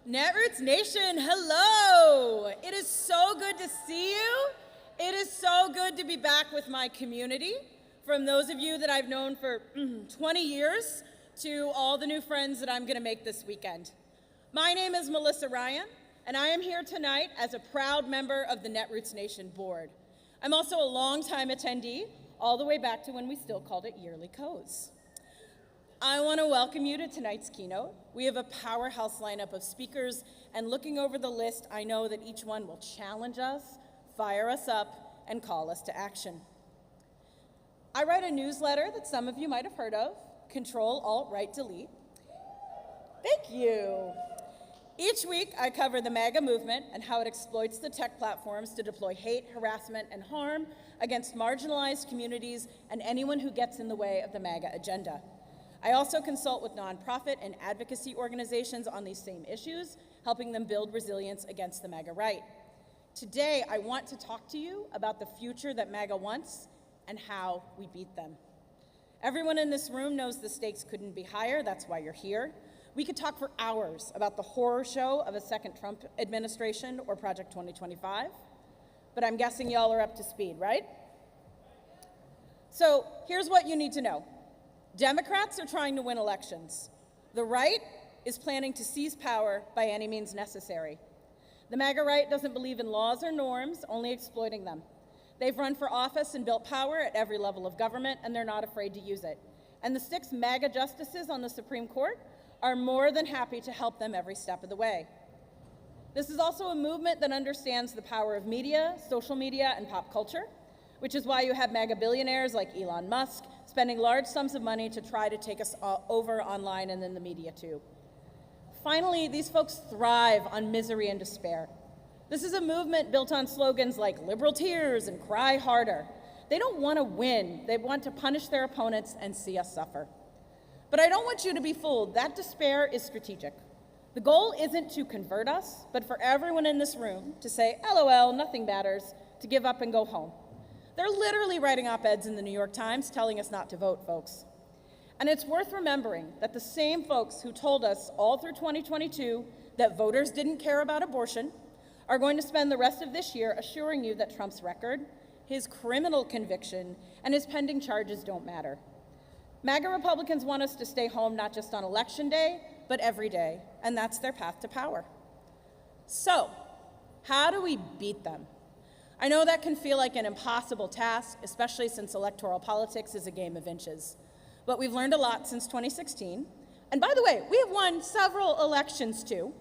Netroots Nation, hello! It is so good to see you. It is so good to be back with my community. From those of you that I've known for 20 years to all the new friends that I'm going to make this weekend. My name is Melissa Ryan, and I am here tonight as a proud member of the Netroots Nation board. I'm also a longtime attendee, all the way back to when we still called it Yearly Co's. I want to welcome you to tonight's keynote. We have a powerhouse lineup of speakers, and looking over the list, I know that each one will challenge us, fire us up, and call us to action. I write a newsletter that some of you might have heard of, Control, Alt, Right, Delete. Thank you. Each week, I cover the MAGA movement and how it exploits the tech platforms to deploy hate, harassment, and harm against marginalized communities and anyone who gets in the way of the MAGA agenda. I also consult with nonprofit and advocacy organizations on these same issues, helping them build resilience against the MAGA right. Today, I want to talk to you about the future that MAGA wants and how we beat them. Everyone in this room knows the stakes couldn't be higher. That's why you're here. We could talk for hours about the horror show of a second Trump administration or Project 2025, but I'm guessing y'all are up to speed, right? So here's what you need to know. Democrats are trying to win elections. The right is planning to seize power by any means necessary. The MAGA right doesn't believe in laws or norms, only exploiting them. They've run for office and built power at every level of government, and they're not afraid to use it. And the 6 MAGA justices on the Supreme Court are more than happy to help them every step of the way. This is also a movement that understands the power of media, social media, and pop culture, which is why you have MAGA billionaires like Elon Musk spending large sums of money to try to take us over online and in the media too. Finally, these folks thrive on misery and despair. This is a movement built on slogans like liberal tears and cry harder. They don't want to win. They want to punish their opponents and see us suffer. But I don't want you to be fooled. That despair is strategic. The goal isn't to convert us, but for everyone in this room to say, LOL, nothing matters, to give up and go home. They're literally writing op-eds in the New York Times telling us not to vote, folks. And it's worth remembering that the same folks who told us all through 2022 that voters didn't care about abortion are going to spend the rest of this year assuring you that Trump's record, his criminal conviction, and his pending charges don't matter. MAGA Republicans want us to stay home not just on election day, but every day, and that's their path to power. So, how do we beat them? I know that can feel like an impossible task, especially since electoral politics is a game of inches. But we've learned a lot since 2016. And by the way, we have won several elections too.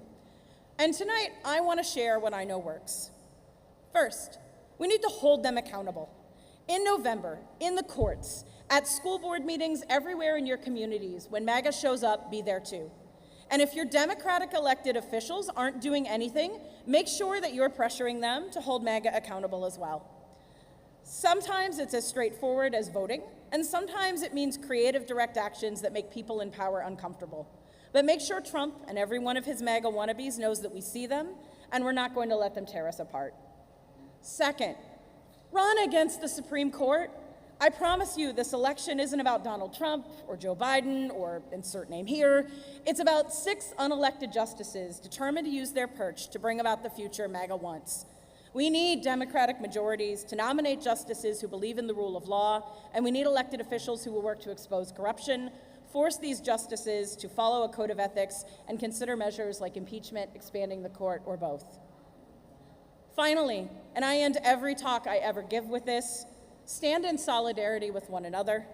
And tonight, I want to share what I know works. First, we need to hold them accountable. In November, in the courts, at school board meetings, everywhere in your communities, when MAGA shows up, be there too. And if your Democratic elected officials aren't doing anything, make sure that you're pressuring them to hold MAGA accountable as well. Sometimes it's as straightforward as voting, and sometimes it means creative direct actions that make people in power uncomfortable. But make sure Trump and every one of his MAGA wannabes knows that we see them, and we're not going to let them tear us apart. Second, run against the Supreme Court. I promise you this election isn't about Donald Trump or Joe Biden or insert name here. It's about 6 unelected justices determined to use their perch to bring about the future MAGA wants. We need Democratic majorities to nominate justices who believe in the rule of law, and we need elected officials who will work to expose corruption, force these justices to follow a code of ethics, and consider measures like impeachment, expanding the court, or both. Finally, and I end every talk I ever give with this, stand in solidarity with one another.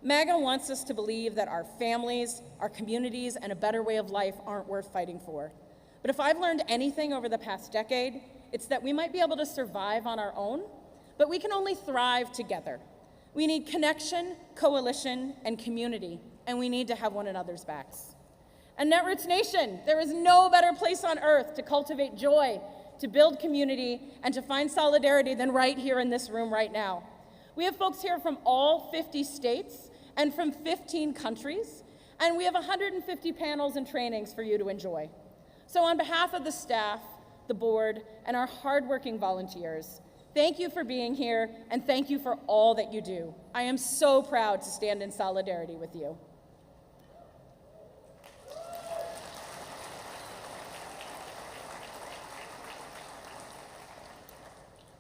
MAGA wants us to believe that our families, our communities, and a better way of life aren't worth fighting for. But if I've learned anything over the past decade, it's that we might be able to survive on our own, but we can only thrive together. We need connection, coalition, and community, and we need to have one another's backs. And Netroots Nation, there is no better place on earth to cultivate joy, to build community, and to find solidarity than right here in this room right now. We have folks here from all 50 states and from 15 countries, and we have 150 panels and trainings for you to enjoy. So on behalf of the staff, the board, and our hardworking volunteers, thank you for being here, and thank you for all that you do. I am so proud to stand in solidarity with you.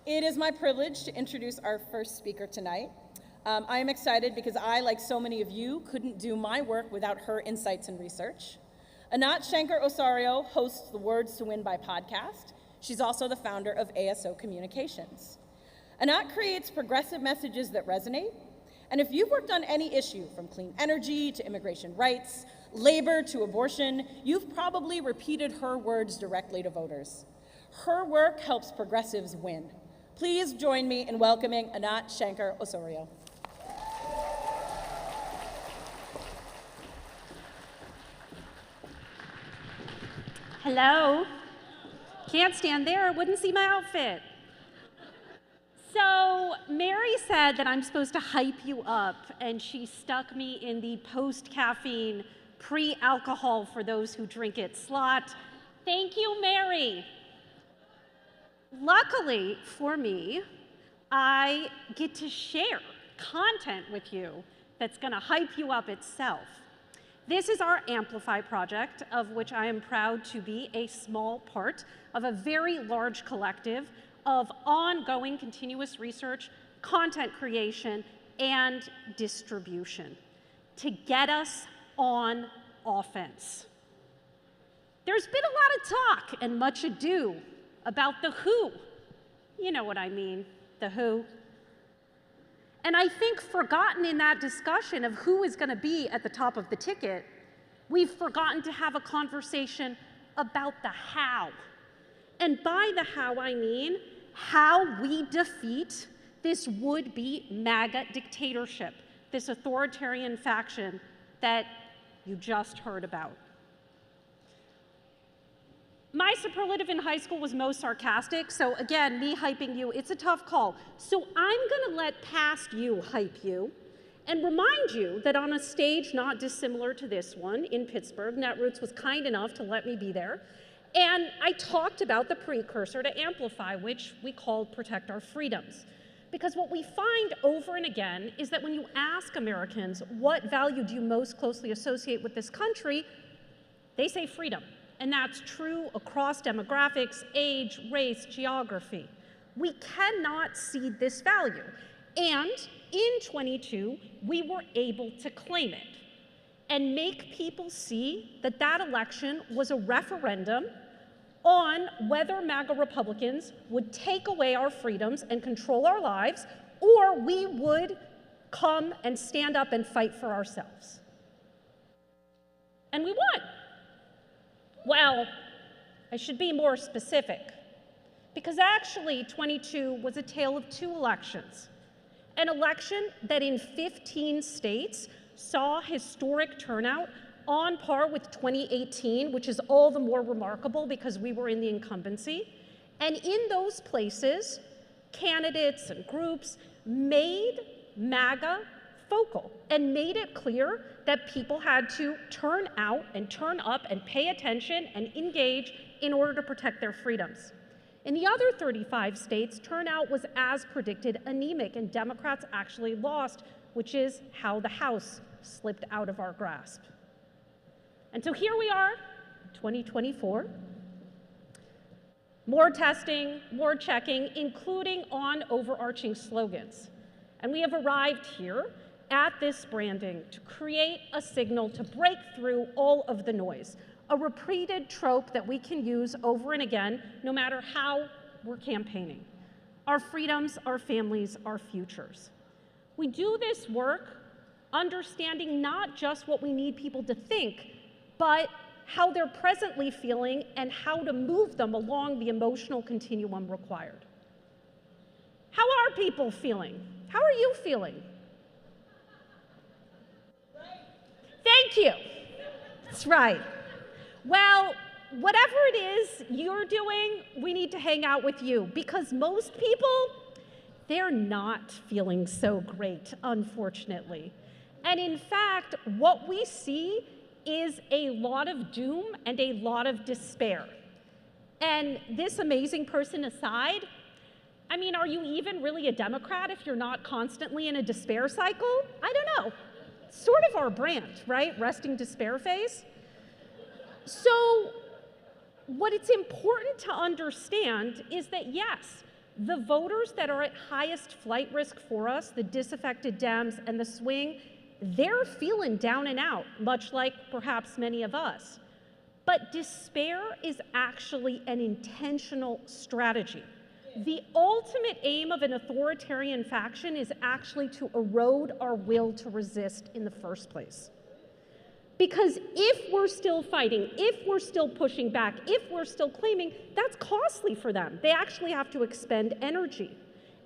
It is my privilege to introduce our first speaker tonight. I am excited because I, like so many of you, couldn't do my work without her insights and research. Anat Shanker-Osorio hosts the Words to Win by podcast. She's also the founder of ASO Communications. Anat creates progressive messages that resonate. And if you've worked on any issue, from clean energy to immigration rights, labor to abortion, you've probably repeated her words directly to voters. Her work helps progressives win. Please join me in welcoming Anat Shanker-Osorio. Hello. Can't stand there, wouldn't see my outfit. So Mary said that I'm supposed to hype you up, and she stuck me in the post-caffeine, pre-alcohol for those who drink it slot. Thank you, Mary. Luckily for me, I get to share content with you that's going to hype you up itself. This is our Amplify project, of which I am proud to be a small part of a very large collective of ongoing continuous research, content creation, and distribution to get us on offense. There's been a lot of talk and much ado about the who. You know what I mean, the who. And I think forgotten in that discussion of who is going to be at the top of the ticket, we've forgotten to have a conversation about the how. And by the how, I mean how we defeat this would-be MAGA dictatorship, this authoritarian faction that you just heard about. My superlative in high school was most sarcastic, so again, me hyping you, it's a tough call. So I'm gonna let past you hype you and remind you that on a stage not dissimilar to this one in Pittsburgh, Netroots was kind enough to let me be there, and I talked about the precursor to Amplify, which we called Protect Our Freedoms. Because what we find over and again is that when you ask Americans, what value do you most closely associate with this country, they say freedom. And that's true across demographics, age, race, geography. We cannot cede this value. And in 22, we were able to claim it and make people see that that election was a referendum on whether MAGA Republicans would take away our freedoms and control our lives, or we would come and stand up and fight for ourselves. And we won. Well, I should be more specific, because actually 22 was a tale of two elections. An election that in 15 states saw historic turnout on par with 2018, which is all the more remarkable because we were in the incumbency. And in those places, candidates and groups made MAGA focal and made it clear that people had to turn out and turn up and pay attention and engage in order to protect their freedoms. In the other 35 states, turnout was, as predicted, anemic, and Democrats actually lost, which is how the House slipped out of our grasp. And so here we are, 2024. More testing, more checking, including on overarching slogans. And we have arrived here at this branding to create a signal to break through all of the noise, a repeated trope that we can use over and again, no matter how we're campaigning. Our freedoms, our families, our futures. We do this work understanding not just what we need people to think, but how they're presently feeling and how to move them along the emotional continuum required. How are people feeling? How are you feeling? Thank you. That's right. Well, whatever it is you're doing, we need to hang out with you, because most people, they're not feeling so great, unfortunately. And in fact, what we see is a lot of doom and a lot of despair. And this amazing person aside, I mean, are you even really a Democrat if you're not constantly in a despair cycle? I don't know. Sort of our brand, right? Resting despair phase. So what it's important to understand is that yes, the voters that are at highest flight risk for us, the disaffected Dems and the swing, they're feeling down and out, much like perhaps many of us. But despair is actually an intentional strategy. The ultimate aim of an authoritarian faction is actually to erode our will to resist in the first place. Because if we're still fighting, if we're still pushing back, if we're still claiming, that's costly for them. They actually have to expend energy.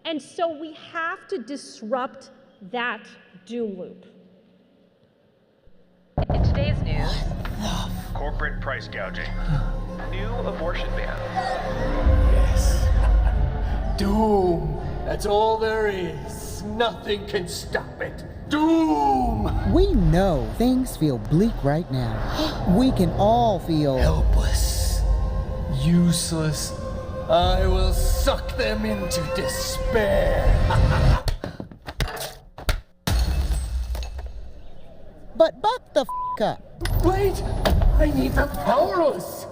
And so we have to disrupt that doom loop. In today's news, corporate price gouging, new abortion ban. Yes. Doom. That's all there is. Nothing can stop it. Doom! We know things feel bleak right now. We can all feel Helpless. Useless. I will suck them into despair. But buck the up. Wait! I need the powerless!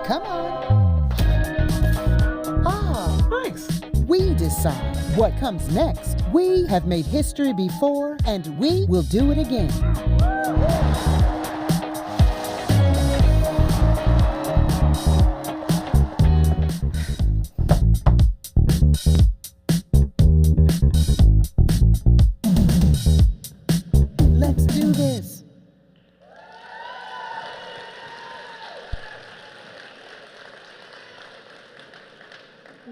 Come on. Ah, thanks. We decide what comes next. We have made history before, and we will do it again. Let's do this.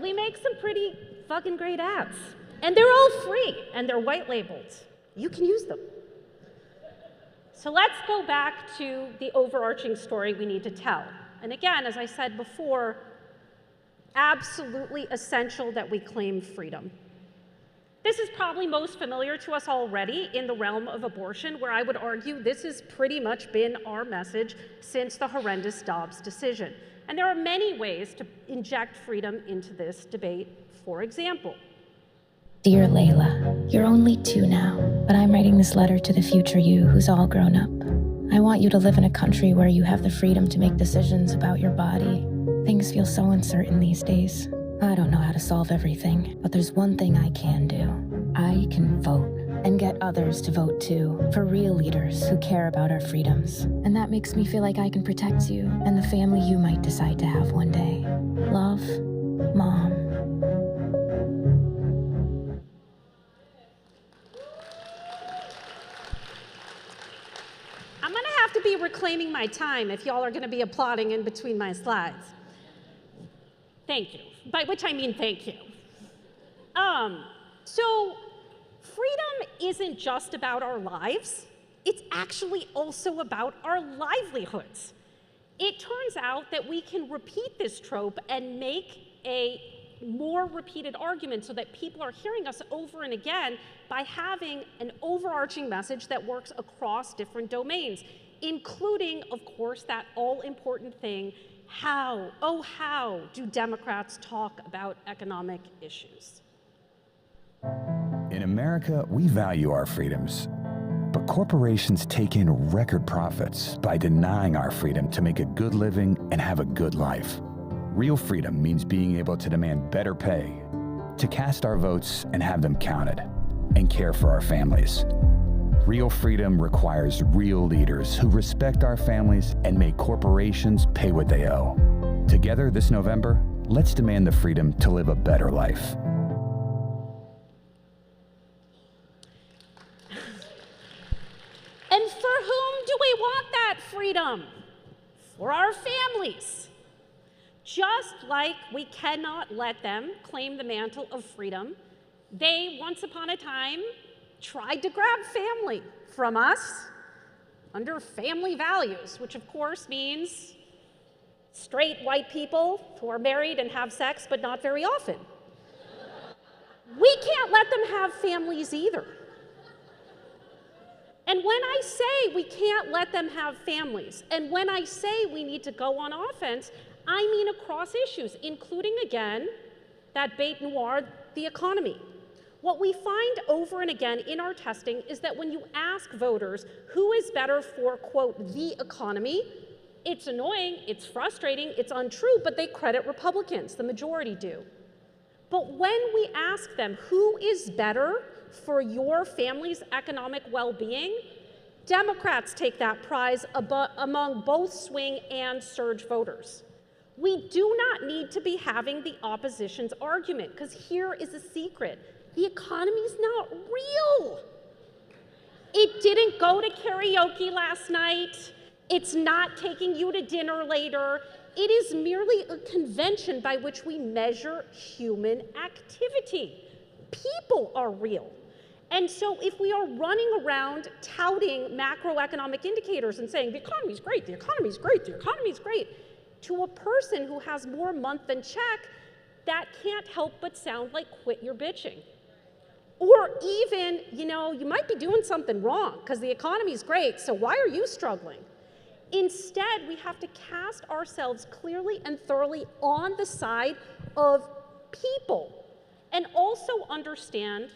We make some pretty fucking great apps. And they're all free, and they're white labeled. You can use them. So let's go back to the overarching story we need to tell. And again, as I said before, absolutely essential that we claim freedom. This is probably most familiar to us already in the realm of abortion, where I would argue this has pretty much been our message since the horrendous Dobbs decision. And there are many ways to inject freedom into this debate. For example, Dear Layla, you're only 2 now, but I'm writing this letter to the future you who's all grown up. I want you to live in a country where you have the freedom to make decisions about your body. Things feel so uncertain these days. I don't know how to solve everything, but there's one thing I can do. I can vote and get others to vote too, for real leaders who care about our freedoms. And that makes me feel like I can protect you and the family you might decide to have one day. Love, Mom. I'm gonna have to be reclaiming my time if y'all are gonna be applauding in between my slides. Thank you, by which I mean thank you. So freedom isn't just about our lives, it's actually also about our livelihoods. It turns out that we can repeat this trope and make a more repeated argument so that people are hearing us over and again by having an overarching message that works across different domains, including, of course, that all-important thing, how, oh how do Democrats talk about economic issues? In America, we value our freedoms, but corporations take in record profits by denying our freedom to make a good living and have a good life. Real freedom means being able to demand better pay, to cast our votes and have them counted, and care for our families. Real freedom requires real leaders who respect our families and make corporations pay what they owe. Together this November, let's demand the freedom to live a better life. And for whom do we want that freedom? For our families. Just like we cannot let them claim the mantle of freedom, they once upon a time tried to grab family from us under family values, which of course means straight white people who are married and have sex, but not very often. We can't let them have families either. And when I say we can't let them have families, and when I say we need to go on offense, I mean across issues, including, again, that bête noire, the economy. What we find over and again in our testing is that when you ask voters who is better for, quote, the economy, it's annoying, it's frustrating, it's untrue, but they credit Republicans, the majority do. But when we ask them who is better for your family's economic well-being, Democrats take that prize among both swing and surge voters. We do not need to be having the opposition's argument, because here is a secret. The economy's not real. It didn't go to karaoke last night. It's not taking you to dinner later. It is merely a convention by which we measure human activity. People are real. And so if we are running around touting macroeconomic indicators and saying, the economy's great, the economy's great, the economy's great, to a person who has more month than check, that can't help but sound like quit your bitching. Or even, you might be doing something wrong because the economy's great, so why are you struggling? Instead, we have to cast ourselves clearly and thoroughly on the side of people, and also understand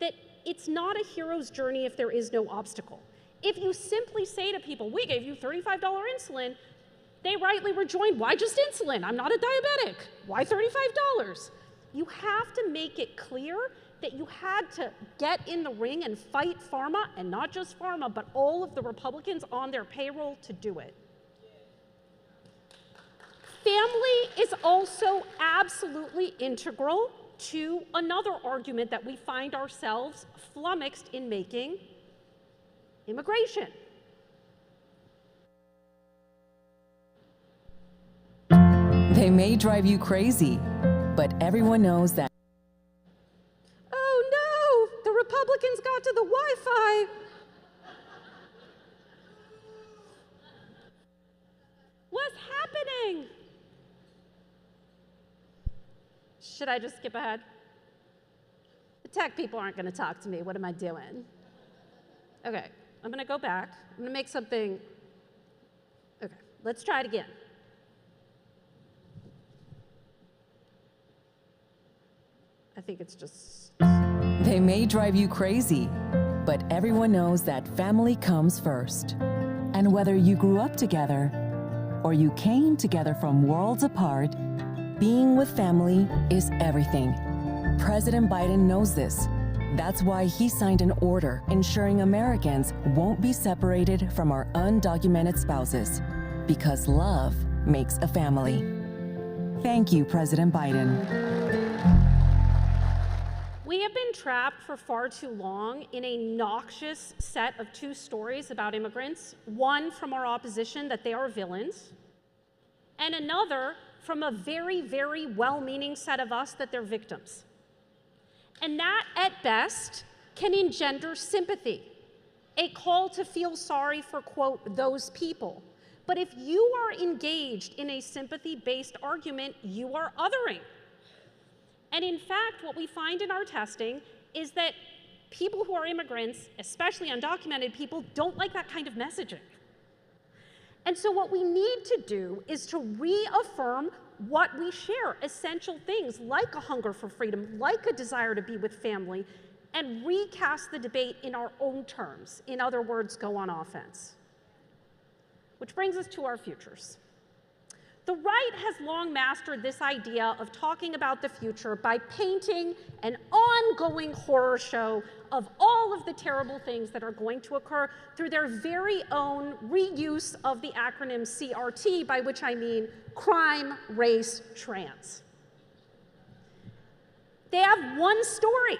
that it's not a hero's journey if there is no obstacle. If you simply say to people, we gave you $35 insulin, they rightly rejoin, why just insulin? I'm not a diabetic. Why $35? You have to make it clear that you had to get in the ring and fight pharma, and not just pharma, but all of the Republicans on their payroll to do it. Family is also absolutely integral to another argument that we find ourselves flummoxed in making: immigration. They may drive you crazy, but everyone knows that. Oh no, the Republicans got to the Wi-Fi. What's happening? Should I just skip ahead? The tech people aren't going to talk to me. What am I doing? Okay, I'm going to go back. I'm going to make something. Okay, let's try it again. I think it's just... They may drive you crazy, but everyone knows that family comes first. And whether you grew up together or you came together from worlds apart, being with family is everything. President Biden knows this. That's why he signed an order ensuring Americans won't be separated from our undocumented spouses, because love makes a family. Thank you, President Biden. We have been trapped for far too long in a noxious set of two stories about immigrants, one from our opposition that they are villains, and another from a very, very well-meaning set of us that they're victims. And that, at best, can engender sympathy, a call to feel sorry for, quote, those people. But if you are engaged in a sympathy-based argument, you are othering. And in fact, what we find in our testing is that people who are immigrants, especially undocumented people, don't like that kind of messaging. And so what we need to do is to reaffirm what we share, essential things like a hunger for freedom, like a desire to be with family, and recast the debate in our own terms. In other words, go on offense. Which brings us to our futures. The right has long mastered this idea of talking about the future by painting an ongoing horror show of all of the terrible things that are going to occur through their very own reuse of the acronym CRT, by which I mean crime, race, trans. They have one story.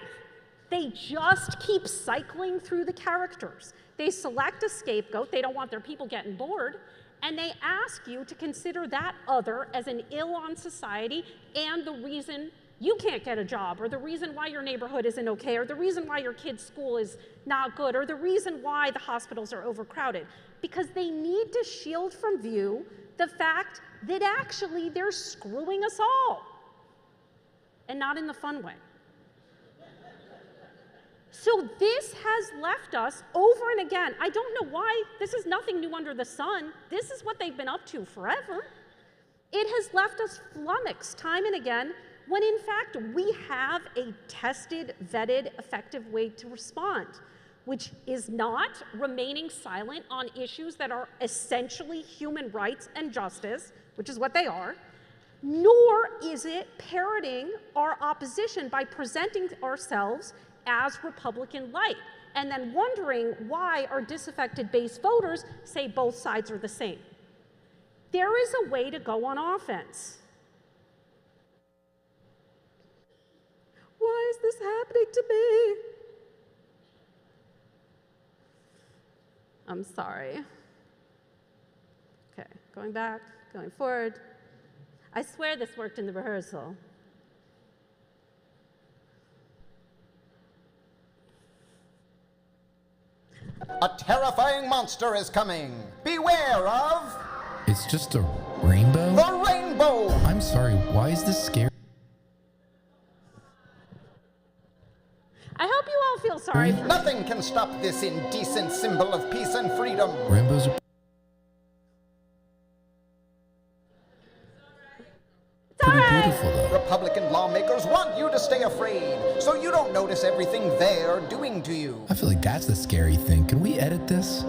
They just keep cycling through the characters. They select a scapegoat. They don't want their people getting bored. And they ask you to consider that other as an ill on society and the reason you can't get a job, or the reason why your neighborhood isn't okay, or the reason why your kid's school is not good, or the reason why the hospitals are overcrowded. Because they need to shield from view the fact that actually they're screwing us all. And not in the fun way. So this has left us over and again. I don't know why. This is nothing new under the sun. This is what they've been up to forever. It has left us flummoxed time and again, when in fact we have a tested, vetted, effective way to respond, which is not remaining silent on issues that are essentially human rights and justice, which is what they are, nor is it parroting our opposition by presenting ourselves as Republican light, and then wondering why our disaffected base voters say both sides are the same. There is a way to go on offense. Why is this happening to me? I'm sorry. Okay, going back, going forward. I swear this worked in the rehearsal. A terrifying monster is coming. Beware of... It's just a rainbow? The rainbow! I'm sorry, why is this scary? I hope you all feel sorry. Nothing can stop this indecent symbol of peace and freedom. Rainbows are pretty beautiful, though. Republican lawmakers want you to stay afraid, so you don't notice everything they're doing to you. I feel like that's the scary thing. Can we edit this?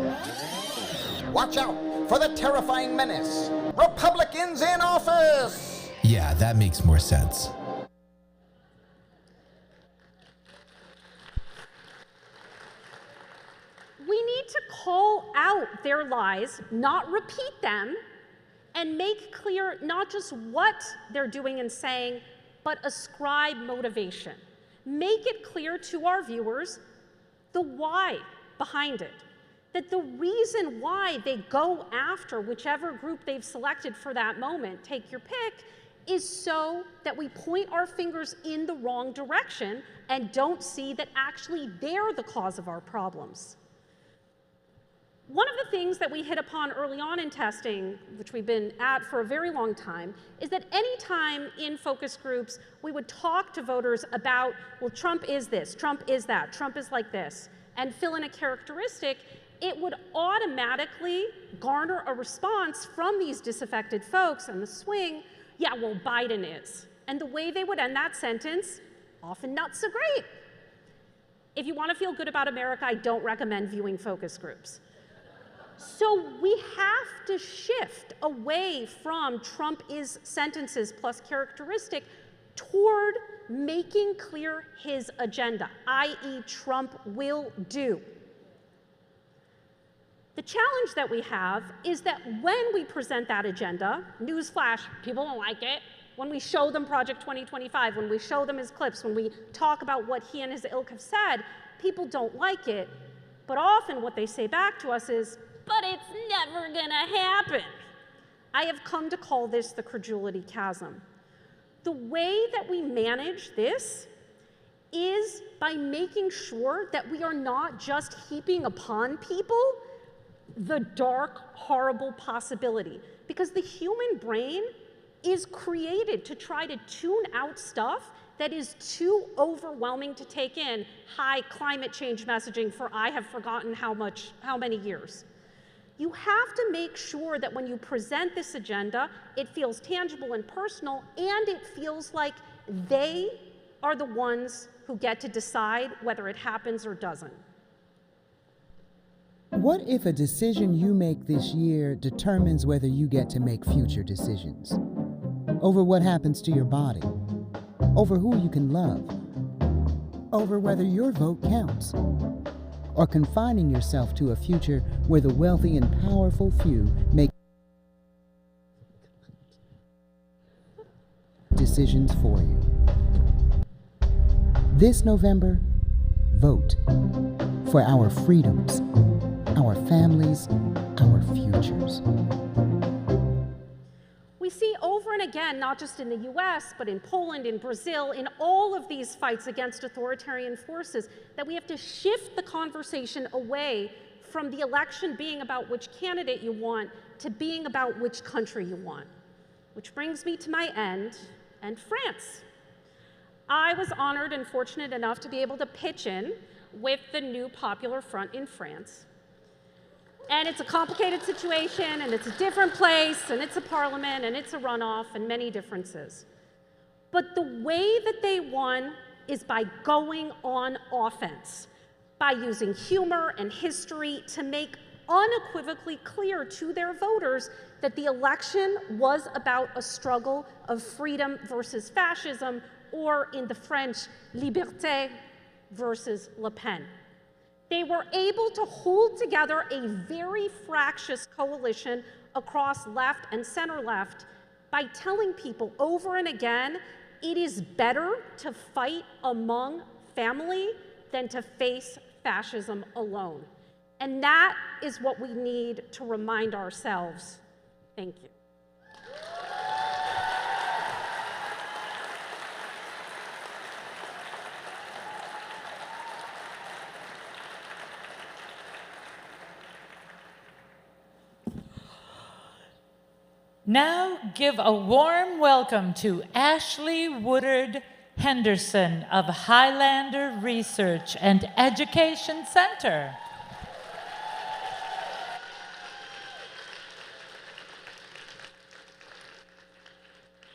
Watch out for the terrifying menace. Republicans in office! Yeah, that makes more sense. We need to call out their lies, not repeat them, and make clear not just what they're doing and saying, but ascribe motivation. Make it clear to our viewers the why behind it. That the reason why they go after whichever group they've selected for that moment, take your pick, is so that we point our fingers in the wrong direction and don't see that actually they're the cause of our problems. One of the things that we hit upon early on in testing, which we've been at for a very long time, is that any time in focus groups we would talk to voters about, well, Trump is this, Trump is that, Trump is like this, and fill in a characteristic, it would automatically garner a response from these disaffected folks and the swing, yeah, well, Biden is. And the way they would end that sentence, often not so great. If you want to feel good about America, I don't recommend viewing focus groups. So we have to shift away from Trump is sentences plus characteristic toward making clear his agenda, i.e. Trump will do. The challenge that we have is that when we present that agenda, newsflash, people don't like it. When we show them Project 2025, when we show them his clips, when we talk about what he and his ilk have said, people don't like it. But often what they say back to us is, but it's never gonna happen. I have come to call this the credulity chasm. The way that we manage this is by making sure that we are not just heaping upon people the dark, horrible possibility. Because the human brain is created to try to tune out stuff that is too overwhelming to take in. High climate change messaging for I have forgotten how many years. You have to make sure that when you present this agenda, it feels tangible and personal, and it feels like they are the ones who get to decide whether it happens or doesn't. What if a decision you make this year determines whether you get to make future decisions? Over what happens to your body? Over who you can love? Over whether your vote counts? Or confining yourself to a future where the wealthy and powerful few make decisions for you? This November, vote for our freedoms, our families, our futures. We see over and again, not just in the US, but in Poland, in Brazil, in all of these fights against authoritarian forces, that we have to shift the conversation away from the election being about which candidate you want to being about which country you want. Which brings me to my end, and France. I was honored and fortunate enough to be able to pitch in with the new Popular Front in France. And it's a complicated situation, and it's a different place, and it's a parliament, and it's a runoff, and many differences. But the way that they won is by going on offense, by using humor and history to make unequivocally clear to their voters that the election was about a struggle of freedom versus fascism, or in the French, liberté versus Le Pen. They were able to hold together a very fractious coalition across left and center left by telling people over and again, it is better to fight among family than to face fascism alone. And that is what we need to remind ourselves. Thank you. Now give a warm welcome to Ashley Woodard Henderson of Highlander Research and Education Center.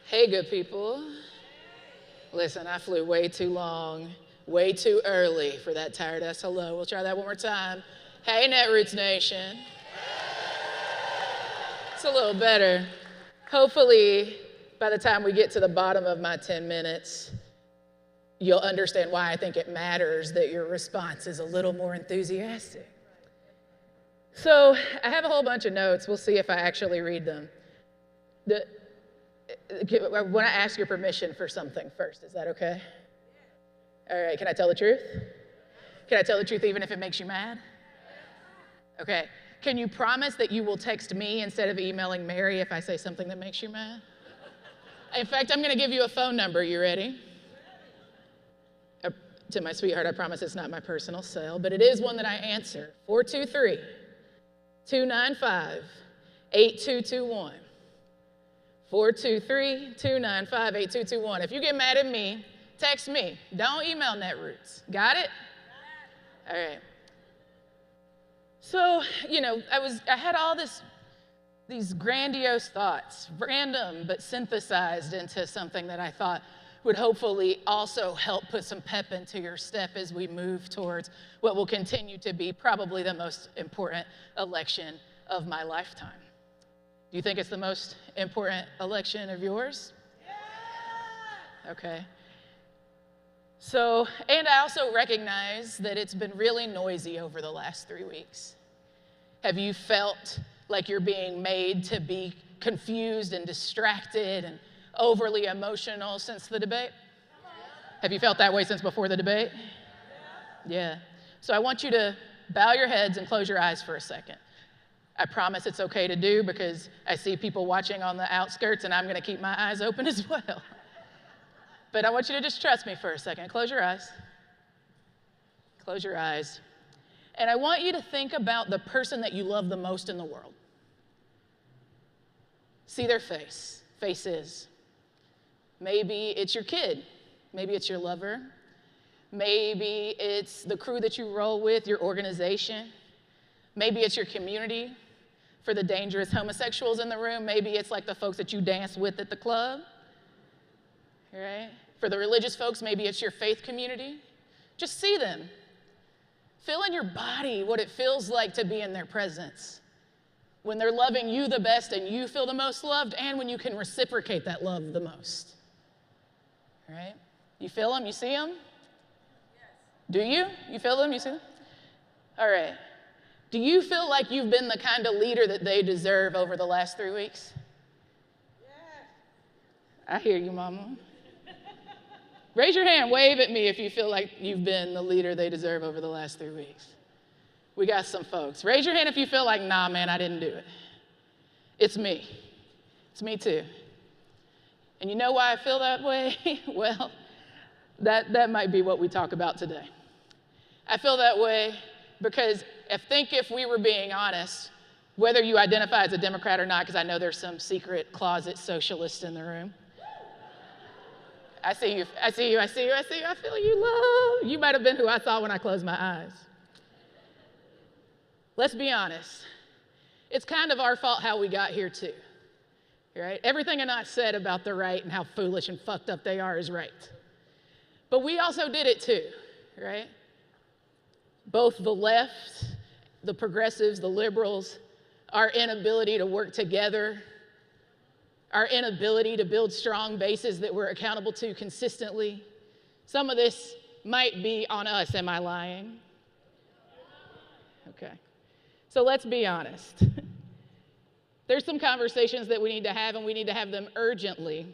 Hey, good people. Listen, I flew way too long, way too early for that tired ass hello. We'll try that one more time. Hey, Netroots Nation. It's a little better. Hopefully, by the time we get to the bottom of my 10 minutes, you'll understand why I think it matters that your response is a little more enthusiastic. So I have a whole bunch of notes. We'll see if I actually read them. I want to ask your permission for something first. Is that okay? All right, can I tell the truth? Can I tell the truth even if it makes you mad? Okay. Can you promise that you will text me instead of emailing Mary if I say something that makes you mad? In fact, I'm going to give you a phone number. You ready? To my sweetheart, I promise it's not my personal cell, but it is one that I answer. 423-295-8221. 423-295-8221. If you get mad at me, text me. Don't email Netroots. Got it? All right. So, you know, I had all these grandiose thoughts, random but synthesized into something that I thought would hopefully also help put some pep into your step as we move towards what will continue to be probably the most important election of my lifetime. Do you think it's the most important election of yours? Yeah. Okay. So, and I also recognize that it's been really noisy over the last 3 weeks. Have you felt like you're being made to be confused and distracted and overly emotional since the debate? Have you felt that way since before the debate? Yeah. So I want you to bow your heads and close your eyes for a second. I promise it's okay to do because I see people watching on the outskirts and I'm going to keep my eyes open as well. But I want you to just trust me for a second. Close your eyes. Close your eyes. And I want you to think about the person that you love the most in the world. See their face, faces. Maybe it's your kid. Maybe it's your lover. Maybe it's the crew that you roll with, your organization. Maybe it's your community. For the dangerous homosexuals in the room, maybe it's like the folks that you dance with at the club. Right? For the religious folks, maybe it's your faith community. Just see them. Feel in your body what it feels like to be in their presence. When they're loving you the best and you feel the most loved, and when you can reciprocate that love the most. Right? You feel them? You see them? Yes. Do you? You feel them? You see them? All right. Do you feel like you've been the kind of leader that they deserve over the last 3 weeks? Yeah. I hear you, Mama. Raise your hand, wave at me if you feel like you've been the leader they deserve over the last 3 weeks. We got some folks. Raise your hand if you feel like, nah, man, I didn't do it. It's me. It's me too. And you know why I feel that way? Well, that might be what we talk about today. I feel that way because I think if we were being honest, whether you identify as a Democrat or not, because I know there's some secret closet socialists in the room. I see you, I see you, I see you, I see you, I feel you, love. You might have been who I saw when I closed my eyes. Let's be honest. It's kind of our fault how we got here too, right? Everything Anat said about the right and how foolish and fucked up they are is right. But we also did it too, right? Both the left, the progressives, the liberals, our inability to work together, our inability to build strong bases that we're accountable to consistently. Some of this might be on us. Am I lying? Okay. So let's be honest. There's some conversations that we need to have, and we need to have them urgently.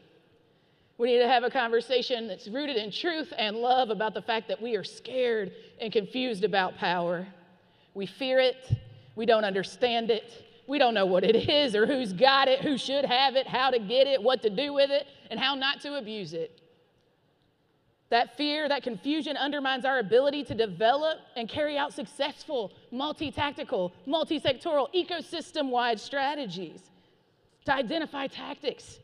We need to have a conversation that's rooted in truth and love about the fact that we are scared and confused about power. We fear it. We don't understand it. We don't know what it is or who's got it, who should have it, how to get it, what to do with it, and how not to abuse it. That fear, that confusion undermines our ability to develop and carry out successful, multi-tactical, multi-sectoral, ecosystem-wide strategies, to identify tactics,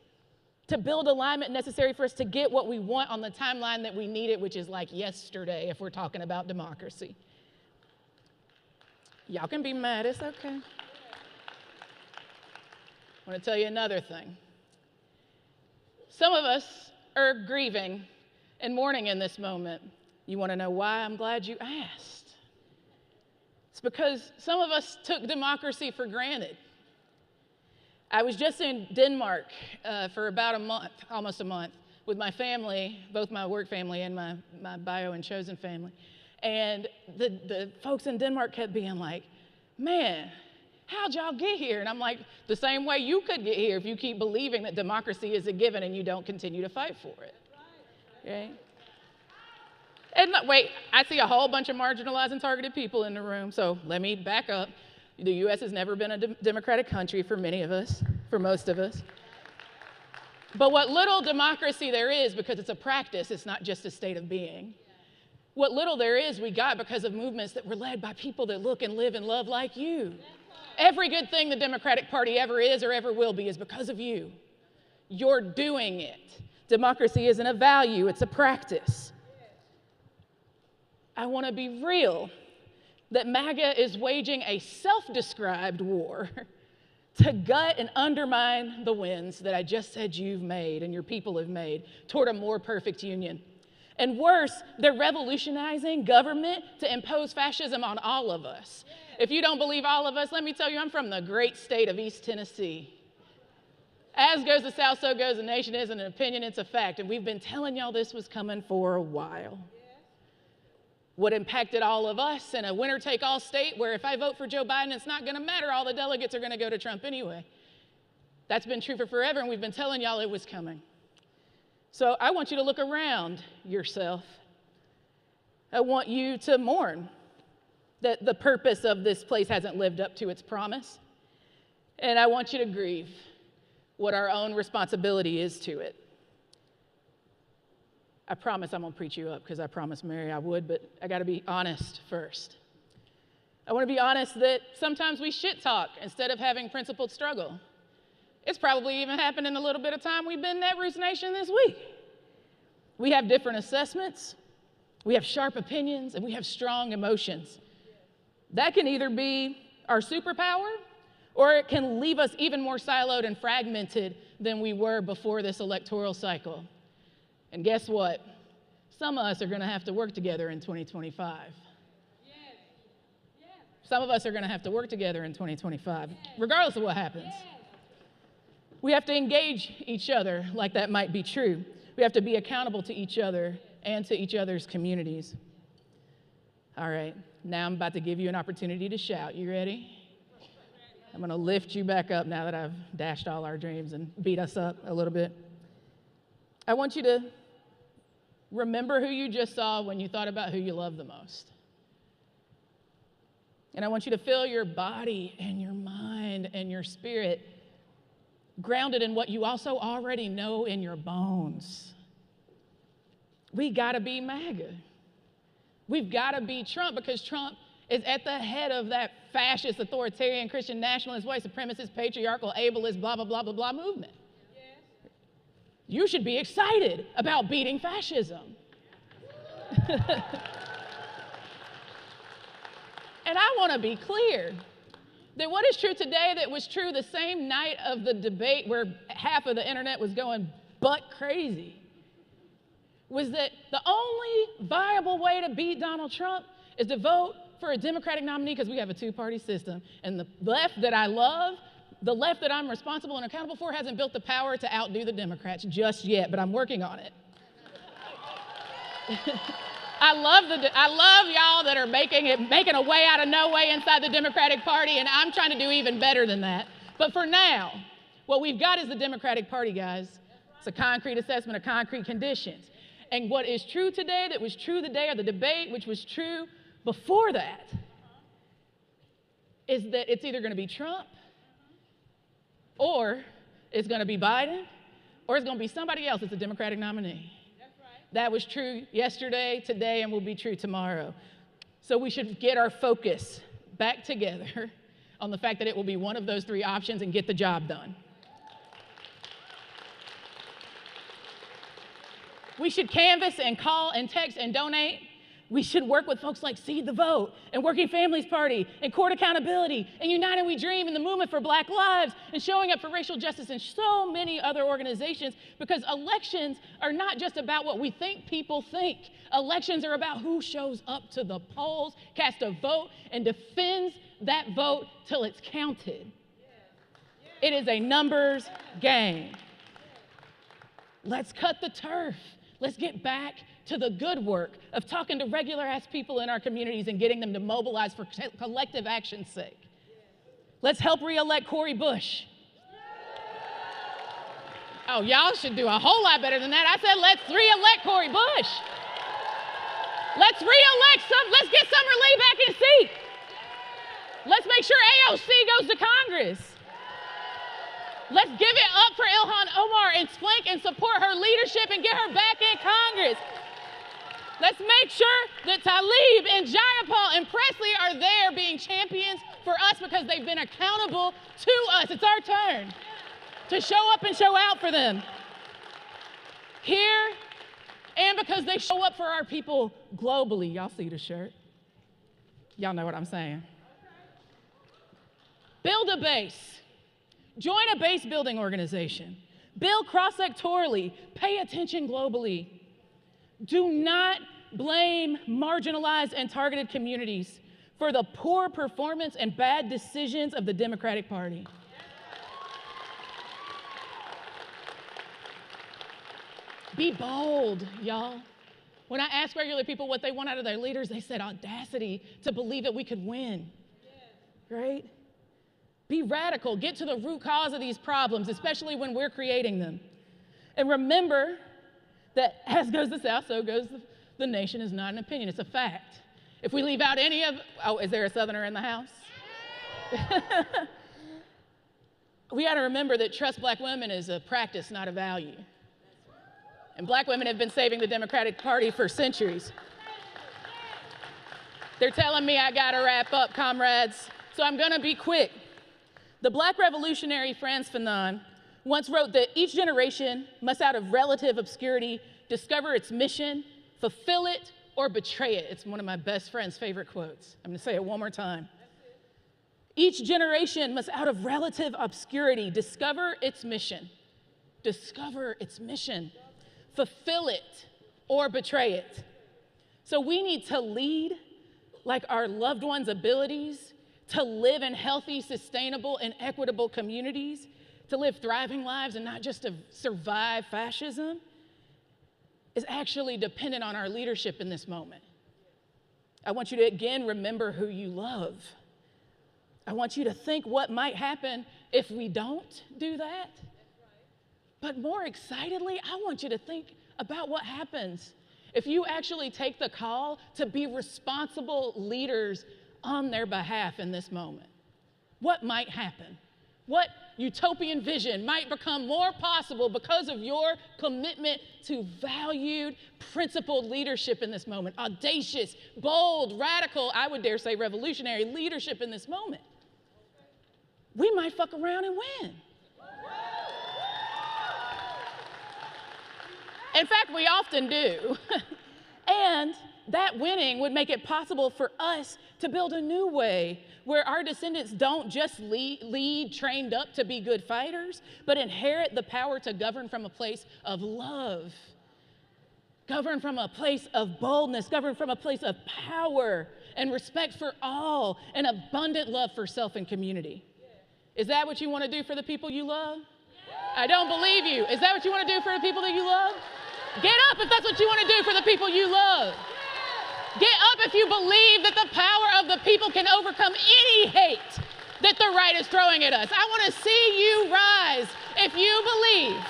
to build alignment necessary for us to get what we want on the timeline that we need it, which is like yesterday if we're talking about democracy. Y'all can be mad, it's okay. I want to tell you another thing. Some of us are grieving and mourning in this moment. You want to know why? I'm glad you asked. It's because some of us took democracy for granted. I was just in Denmark for about a month, almost a month, with my family, both my work family and my bio and chosen family. And the folks in Denmark kept being like, man, how'd y'all get here? And I'm like, the same way you could get here if you keep believing that democracy is a given and you don't continue to fight for it. Okay? And wait, I see a whole bunch of marginalized and targeted people in the room, so let me back up. The U.S. has never been a democratic country for many of us, for most of us. But what little democracy there is, because it's a practice, it's not just a state of being. What little there is, we got because of movements that were led by people that look and live and love like you. Every good thing the Democratic Party ever is or ever will be is because of you. You're doing it. Democracy isn't a value, it's a practice. I want to be real that MAGA is waging a self-described war to gut and undermine the wins that I just said you've made and your people have made toward a more perfect union. And worse, they're revolutionizing government to impose fascism on all of us. If you don't believe all of us, let me tell you, I'm from the great state of East Tennessee. As goes the South, so goes the nation. Isn't an opinion, it's a fact. And we've been telling y'all this was coming for a while. What impacted all of us in a winner-take-all state where if I vote for Joe Biden, it's not going to matter. All the delegates are going to go to Trump anyway. That's been true for forever, and we've been telling y'all it was coming. So I want you to look around yourself. I want you to mourn that the purpose of this place hasn't lived up to its promise. And I want you to grieve what our own responsibility is to it. I promise I'm going to preach you up because I promised Mary I would, but I got to be honest first. I want to be honest that sometimes we shit talk instead of having principled struggle. It's probably even happened in a little bit of time we've been Netroots Nation this week. We have different assessments, we have sharp opinions, and we have strong emotions. That can either be our superpower, or it can leave us even more siloed and fragmented than we were before this electoral cycle. And guess what? Some of us are going to have to work together in 2025. Some of us are going to have to work together in 2025, regardless of what happens. We have to engage each other like that might be true. We have to be accountable to each other and to each other's communities. All right, now I'm about to give you an opportunity to shout. You ready? I'm going to lift you back up now that I've dashed all our dreams and beat us up a little bit. I want you to remember who you just saw when you thought about who you love the most. And I want you to feel your body and your mind and your spirit grounded in what you also already know in your bones. We gotta be MAGA. We've gotta be Trump because Trump is at the head of that fascist, authoritarian, Christian nationalist, white supremacist, patriarchal, ableist, blah, blah, blah, blah, blah movement. You should be excited about beating fascism. And I want to be clear that what is true today that was true the same night of the debate where half of the internet was going butt crazy was that the only viable way to beat Donald Trump is to vote for a Democratic nominee because we have a two-party system. And the left that I love, the left that I'm responsible and accountable for, hasn't built the power to outdo the Democrats just yet, but I'm working on it. I love y'all that are making a way out of no way inside the Democratic Party, and I'm trying to do even better than that. But for now, what we've got is the Democratic Party, guys. It's a concrete assessment of concrete conditions. And what is true today that was true the day of the debate, which was true before that, is that it's either going to be Trump, or it's going to be Biden, or it's going to be somebody else that's a Democratic nominee. That was true yesterday, today, and will be true tomorrow. So we should get our focus back together on the fact that it will be one of those three options and get the job done. We should canvass and call and text and donate. We should work with folks like Seed the Vote and Working Families Party and Court Accountability and United We Dream and the Movement for Black Lives and Showing Up for Racial Justice and so many other organizations, because elections are not just about what we think people think. Elections are about who shows up to the polls, casts a vote, and defends that vote till it's counted. It is a numbers game. Let's cut the turf. Let's get back to the good work of talking to regular-ass people in our communities and getting them to mobilize for collective action's sake. Let's help re-elect Cori Bush. Oh, y'all should do a whole lot better than that. I said let's re-elect Cori Bush. Let's let's get Summer Lee back in seat. Let's make sure AOC goes to Congress. Let's give it up for Ilhan Omar and flank and support her leadership and get her back in Congress. Let's make sure that Tlaib and Jayapal and Presley are there being champions for us because they've been accountable to us. It's our turn to show up and show out for them here, and because they show up for our people globally. Y'all see the shirt? Y'all know what I'm saying. Build a base. Join a base building organization. Build cross-sectorally. Pay attention globally. Do not blame marginalized and targeted communities for the poor performance and bad decisions of the Democratic Party. Be bold, y'all. When I ask regular people what they want out of their leaders, they said audacity to believe that we could win, right? Be radical, get to the root cause of these problems, especially when we're creating them. And remember that as goes the South, so goes the nation is not an opinion, it's a fact. If we leave out any of, oh, is there a Southerner in the house? We gotta remember that trust Black women is a practice, not a value. And Black women have been saving the Democratic Party for centuries. They're telling me I gotta wrap up, comrades, so I'm gonna be quick. The Black revolutionary Frantz Fanon once wrote that each generation must, out of relative obscurity, discover its mission, fulfill it, or betray it. It's one of my best friend's favorite quotes. I'm gonna say it one more time. Each generation must, out of relative obscurity, discover its mission, fulfill it, or betray it. So we need to lead like our loved ones' abilities to live in healthy, sustainable, and equitable communities, to live thriving lives and not just to survive fascism, is actually dependent on our leadership in this moment. I want you to again remember who you love. I want you to think what might happen if we don't do that. But more excitedly, I want you to think about what happens if you actually take the call to be responsible leaders on their behalf in this moment. What might happen? What utopian vision might become more possible because of your commitment to valued, principled leadership in this moment? Audacious, bold, radical, I would dare say revolutionary leadership in this moment. We might fuck around and win. In fact, we often do. And that winning would make it possible for us to build a new way where our descendants don't just lead trained up to be good fighters, but inherit the power to govern from a place of love Govern from a place of boldness, govern from a place of power and respect for all and abundant love for self and community. Is that what you want to do for the people you love? I don't believe you. Is that what you want to do for the people that you love? Get up if that's what you want to do for the people you love. Get up if you believe that the power of the people can overcome any hate that the right is throwing at us. I want to see you rise if you believe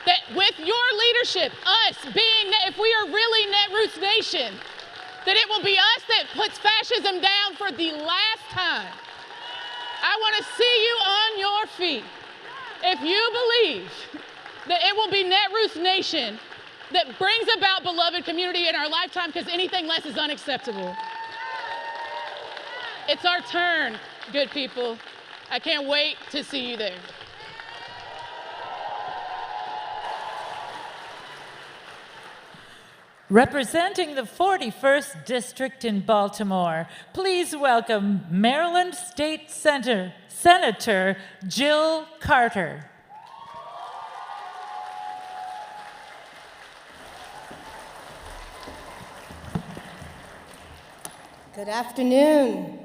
that with your leadership, us being, if we are really Netroots Nation, that it will be us that puts fascism down for the last time. I want to see you on your feet. If you believe that it will be Netroots Nation that brings about beloved community in our lifetime, because anything less is unacceptable. It's our turn, good people. I can't wait to see you there. Representing the 41st District in Baltimore, please welcome Maryland State Senator Jill Carter. Good afternoon.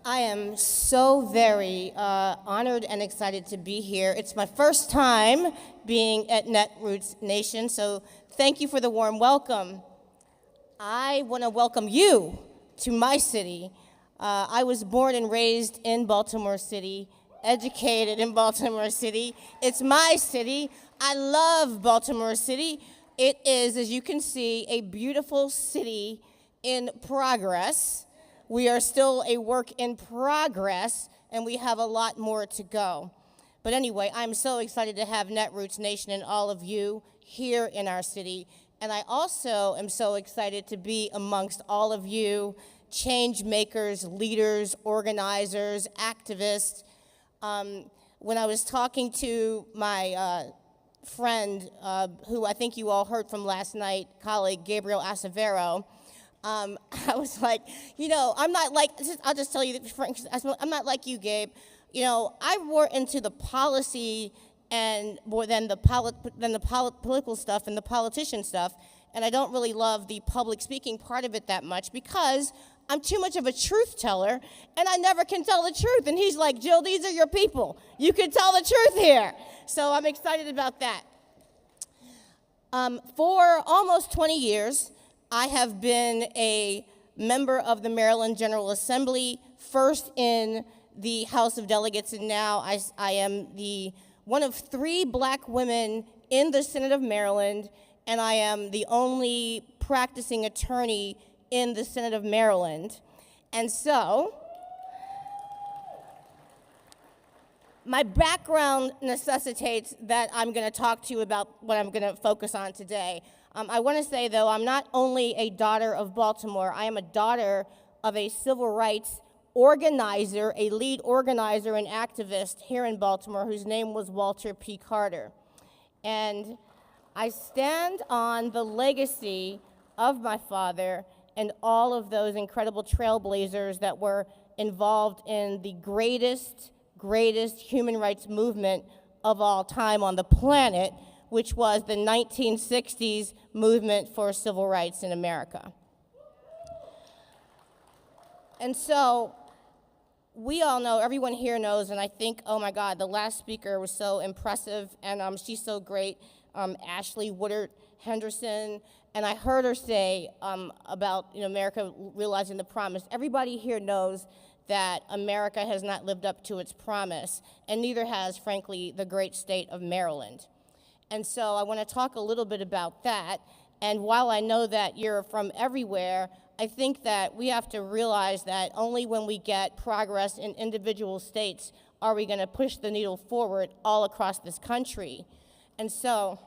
I am so very honored and excited to be here. It's my first time being at Netroots Nation, so thank you for the warm welcome. I want to welcome you to my city. I was born and raised in Baltimore City, educated in Baltimore City. It's my city. I love Baltimore City. It is, as you can see, a beautiful city in progress. We are still a work in progress, and we have a lot more to go. But anyway, I'm so excited to have Netroots Nation and all of you here in our city. And I also am so excited to be amongst all of you change makers, leaders, organizers, activists. When I was talking to my friend, who I think you all heard from last night, colleague Gabriel Acevero, I was like, you know, I'm not like, I'll just tell you, I'm not like you, Gabe. You know, I'm more into the policy and more than the political stuff and the politician stuff, and I don't really love the public speaking part of it that much because I'm too much of a truth teller, and I never can tell the truth. And he's like, Jill, these are your people. You can tell the truth here. So I'm excited about that. For almost 20 years, I have been a member of the Maryland General Assembly, first in the House of Delegates, and now I am one of 3 black women in the Senate of Maryland, and I am the only practicing attorney in the Senate of Maryland. And so, my background necessitates that I'm going to talk to you about what I'm going to focus on today. I want to say, though, I'm not only a daughter of Baltimore, I am a daughter of a civil rights organizer, a lead organizer and activist here in Baltimore whose name was Walter P. Carter. And I stand on the legacy of my father and all of those incredible trailblazers that were involved in the greatest human rights movement of all time on the planet, which was the 1960s movement for civil rights in America. And so, we all know, everyone here knows, and I think, oh my God, the last speaker was so impressive, and she's so great, Ashley Woodard Henderson, and I heard her say about America realizing the promise. Everybody here knows that America has not lived up to its promise, and neither has, frankly, the great state of Maryland. And so I want to talk a little bit about that, and while I know that you're from everywhere, I think that we have to realize that only when we get progress in individual states are we going to push the needle forward all across this country. And so,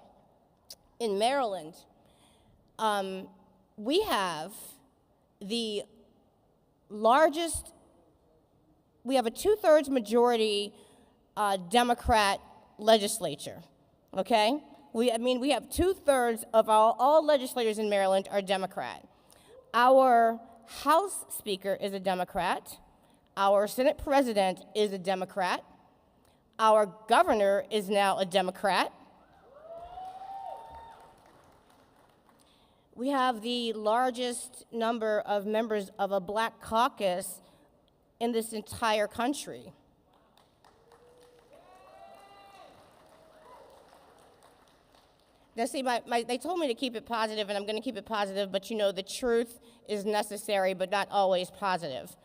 in Maryland, we have the largest, we have a 2/3 majority Democrat legislature, okay? We have 2/3 of all legislators in Maryland are Democrat. Our House Speaker is a Democrat. Our Senate President is a Democrat. Our governor is now a Democrat. We have the largest number of members of a black caucus in this entire country. Now, see, they told me to keep it positive, and I'm going to keep it positive, but you know, the truth is necessary, but not always positive.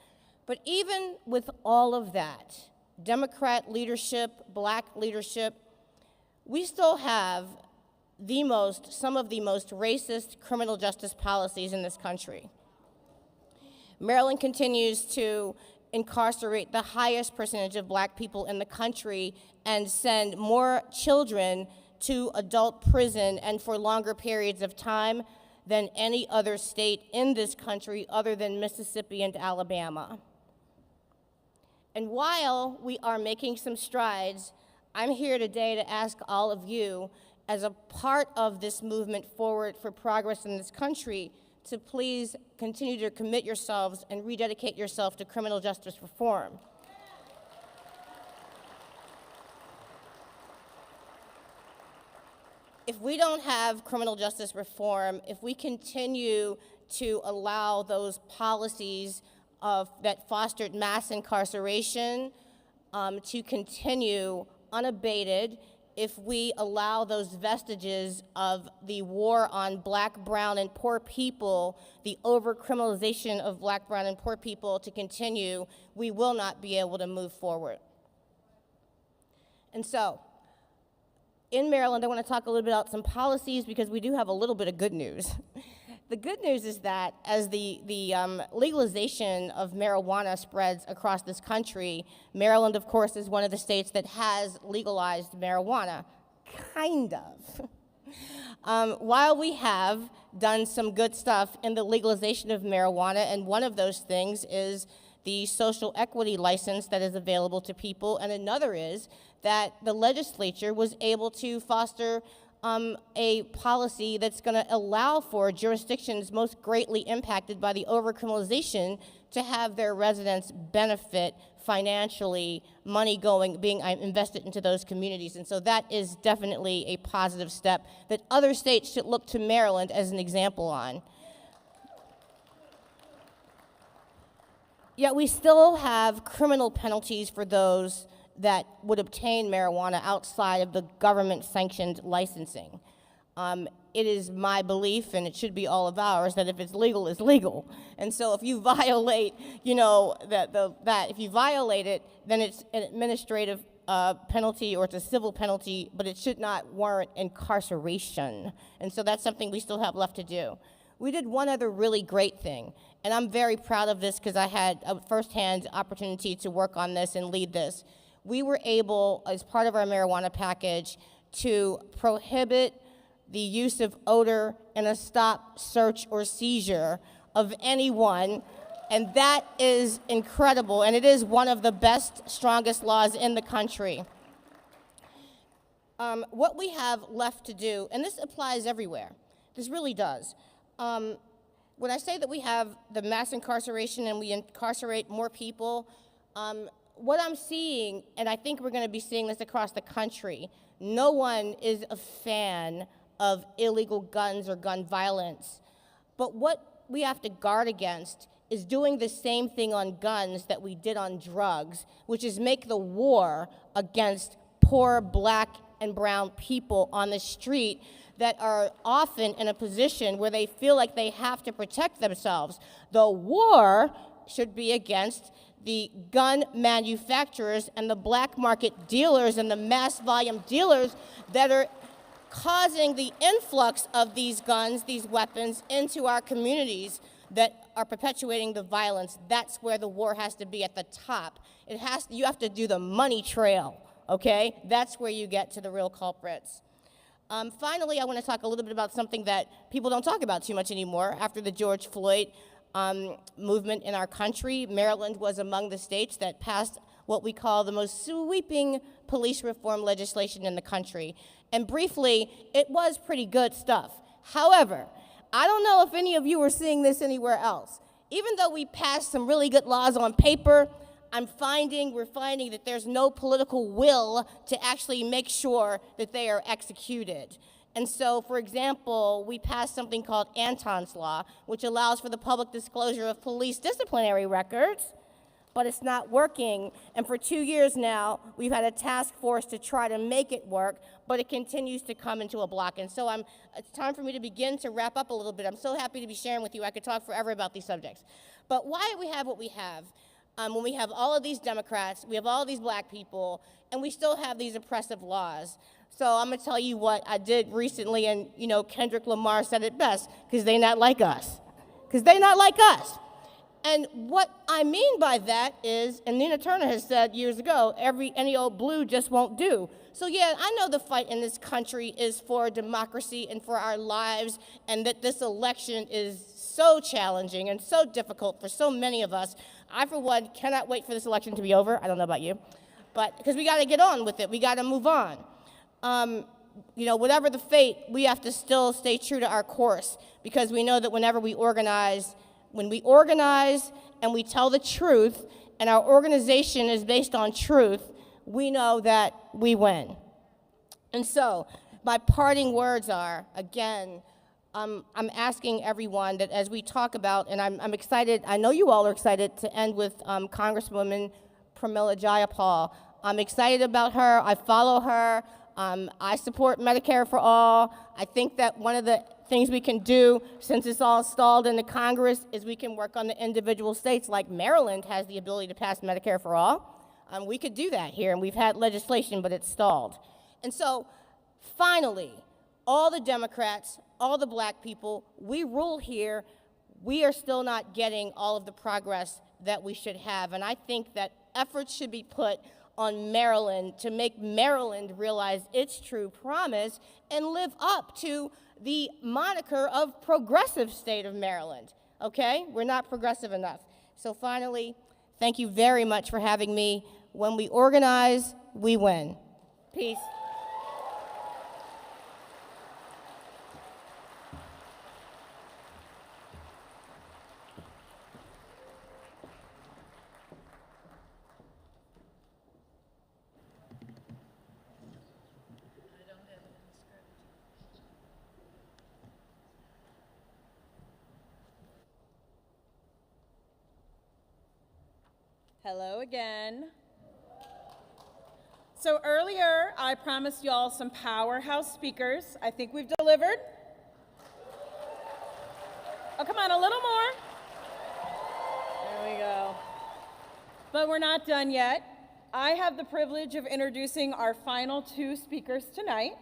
But even with all of that, Democrat leadership, black leadership, we still have some of the most racist criminal justice policies in this country. Maryland continues to incarcerate the highest percentage of black people in the country and send more children to adult prison and for longer periods of time than any other state in this country other than Mississippi and Alabama. And while we are making some strides, I'm here today to ask all of you, as a part of this movement forward for progress in this country, to please continue to commit yourselves and rededicate yourself to criminal justice reform. If we don't have criminal justice reform, if we continue to allow those policies that fostered mass incarceration to continue unabated, if we allow those vestiges of the war on black, brown, and poor people, the over-criminalization of black, brown, and poor people to continue, we will not be able to move forward. And so, in Maryland, I want to talk a little bit about some policies because we do have a little bit of good news. The good news is that as the legalization of marijuana spreads across this country, Maryland, of course, is one of the states that has legalized marijuana, kind of. While we have done some good stuff in the legalization of marijuana, and one of those things is the social equity license that is available to people, and another is that the legislature was able to foster a policy that's going to allow for jurisdictions most greatly impacted by the overcriminalization to have their residents benefit financially, money being invested into those communities. And so that is definitely a positive step that other states should look to Maryland as an example on. Yet we still have criminal penalties for those that would obtain marijuana outside of the government-sanctioned licensing. It is my belief, and it should be all of ours, that if it's legal, it's legal. And so if you violate, if you violate it, then it's an administrative penalty or it's a civil penalty, but it should not warrant incarceration. And so that's something we still have left to do. We did one other really great thing, and I'm very proud of this because I had a firsthand opportunity to work on this and lead this. We were able, as part of our marijuana package, to prohibit the use of odor in a stop, search, or seizure of anyone, and that is incredible, and it is one of the best, strongest laws in the country. What we have left to do, and this applies everywhere, this really does. When I say that we have the mass incarceration and we incarcerate more people, what I'm seeing, and I think we're going to be seeing this across the country, no one is a fan of illegal guns or gun violence. But what we have to guard against is doing the same thing on guns that we did on drugs, which is make the war against poor black and brown people on the street that are often in a position where they feel like they have to protect themselves. The war should be against the gun manufacturers and the black market dealers and the mass volume dealers that are causing the influx of these guns, these weapons, into our communities that are perpetuating the violence. That's where the war has to be, at the top. You have to do the money trail, okay? That's where you get to the real culprits. Finally, I want to talk a little bit about something that people don't talk about too much anymore. After the George Floyd movement in our country, Maryland was among the states that passed what we call the most sweeping police reform legislation in the country. And briefly, it was pretty good stuff. However, I don't know if any of you are seeing this anywhere else. Even though we passed some really good laws on paper, we're finding that there's no political will to actually make sure that they are executed. And so, for example, we passed something called Anton's Law, which allows for the public disclosure of police disciplinary records, but it's not working. And for 2 years now, we've had a task force to try to make it work, but it continues to come into a block. And so it's time for me to begin to wrap up a little bit. I'm so happy to be sharing with you. I could talk forever about these subjects. But why do we have what we have? When we have all of these Democrats, we have all of these black people, and we still have these oppressive laws. So I'm gonna tell you what I did recently, and Kendrick Lamar said it best, because they not like us. Because they not like us. And what I mean by that is, and Nina Turner has said years ago, any old blue just won't do. So yeah, I know the fight in this country is for democracy and for our lives, and that this election is so challenging and so difficult for so many of us. I, for one, cannot wait for this election to be over. I don't know about you, but because we gotta get on with it, we gotta move on. Whatever the fate, we have to still stay true to our course, because we know that whenever we organize, when we organize and we tell the truth, and our organization is based on truth, we know that we win. And so, my parting words are, again, I'm asking everyone that as we talk about, and I'm excited, I know you all are excited to end with Congresswoman Pramila Jayapal. I'm excited about her, I follow her, I support Medicare for all. I think that one of the things we can do, since it's all stalled in the Congress, is we can work on the individual states. Like Maryland has the ability to pass Medicare for all. We could do that here, and we've had legislation, but it's stalled. And so, finally, all the Democrats, all the black people, we rule here. We are still not getting all of the progress that we should have. And I think that efforts should be put on Maryland to make Maryland realize its true promise and live up to the moniker of progressive state of Maryland, okay? We're not progressive enough. So finally, thank you very much for having me. When we organize, we win. Peace. Hello again. So earlier, I promised y'all some powerhouse speakers. I think we've delivered. Oh, come on, a little more. There we go. But we're not done yet. I have the privilege of introducing our final two speakers tonight.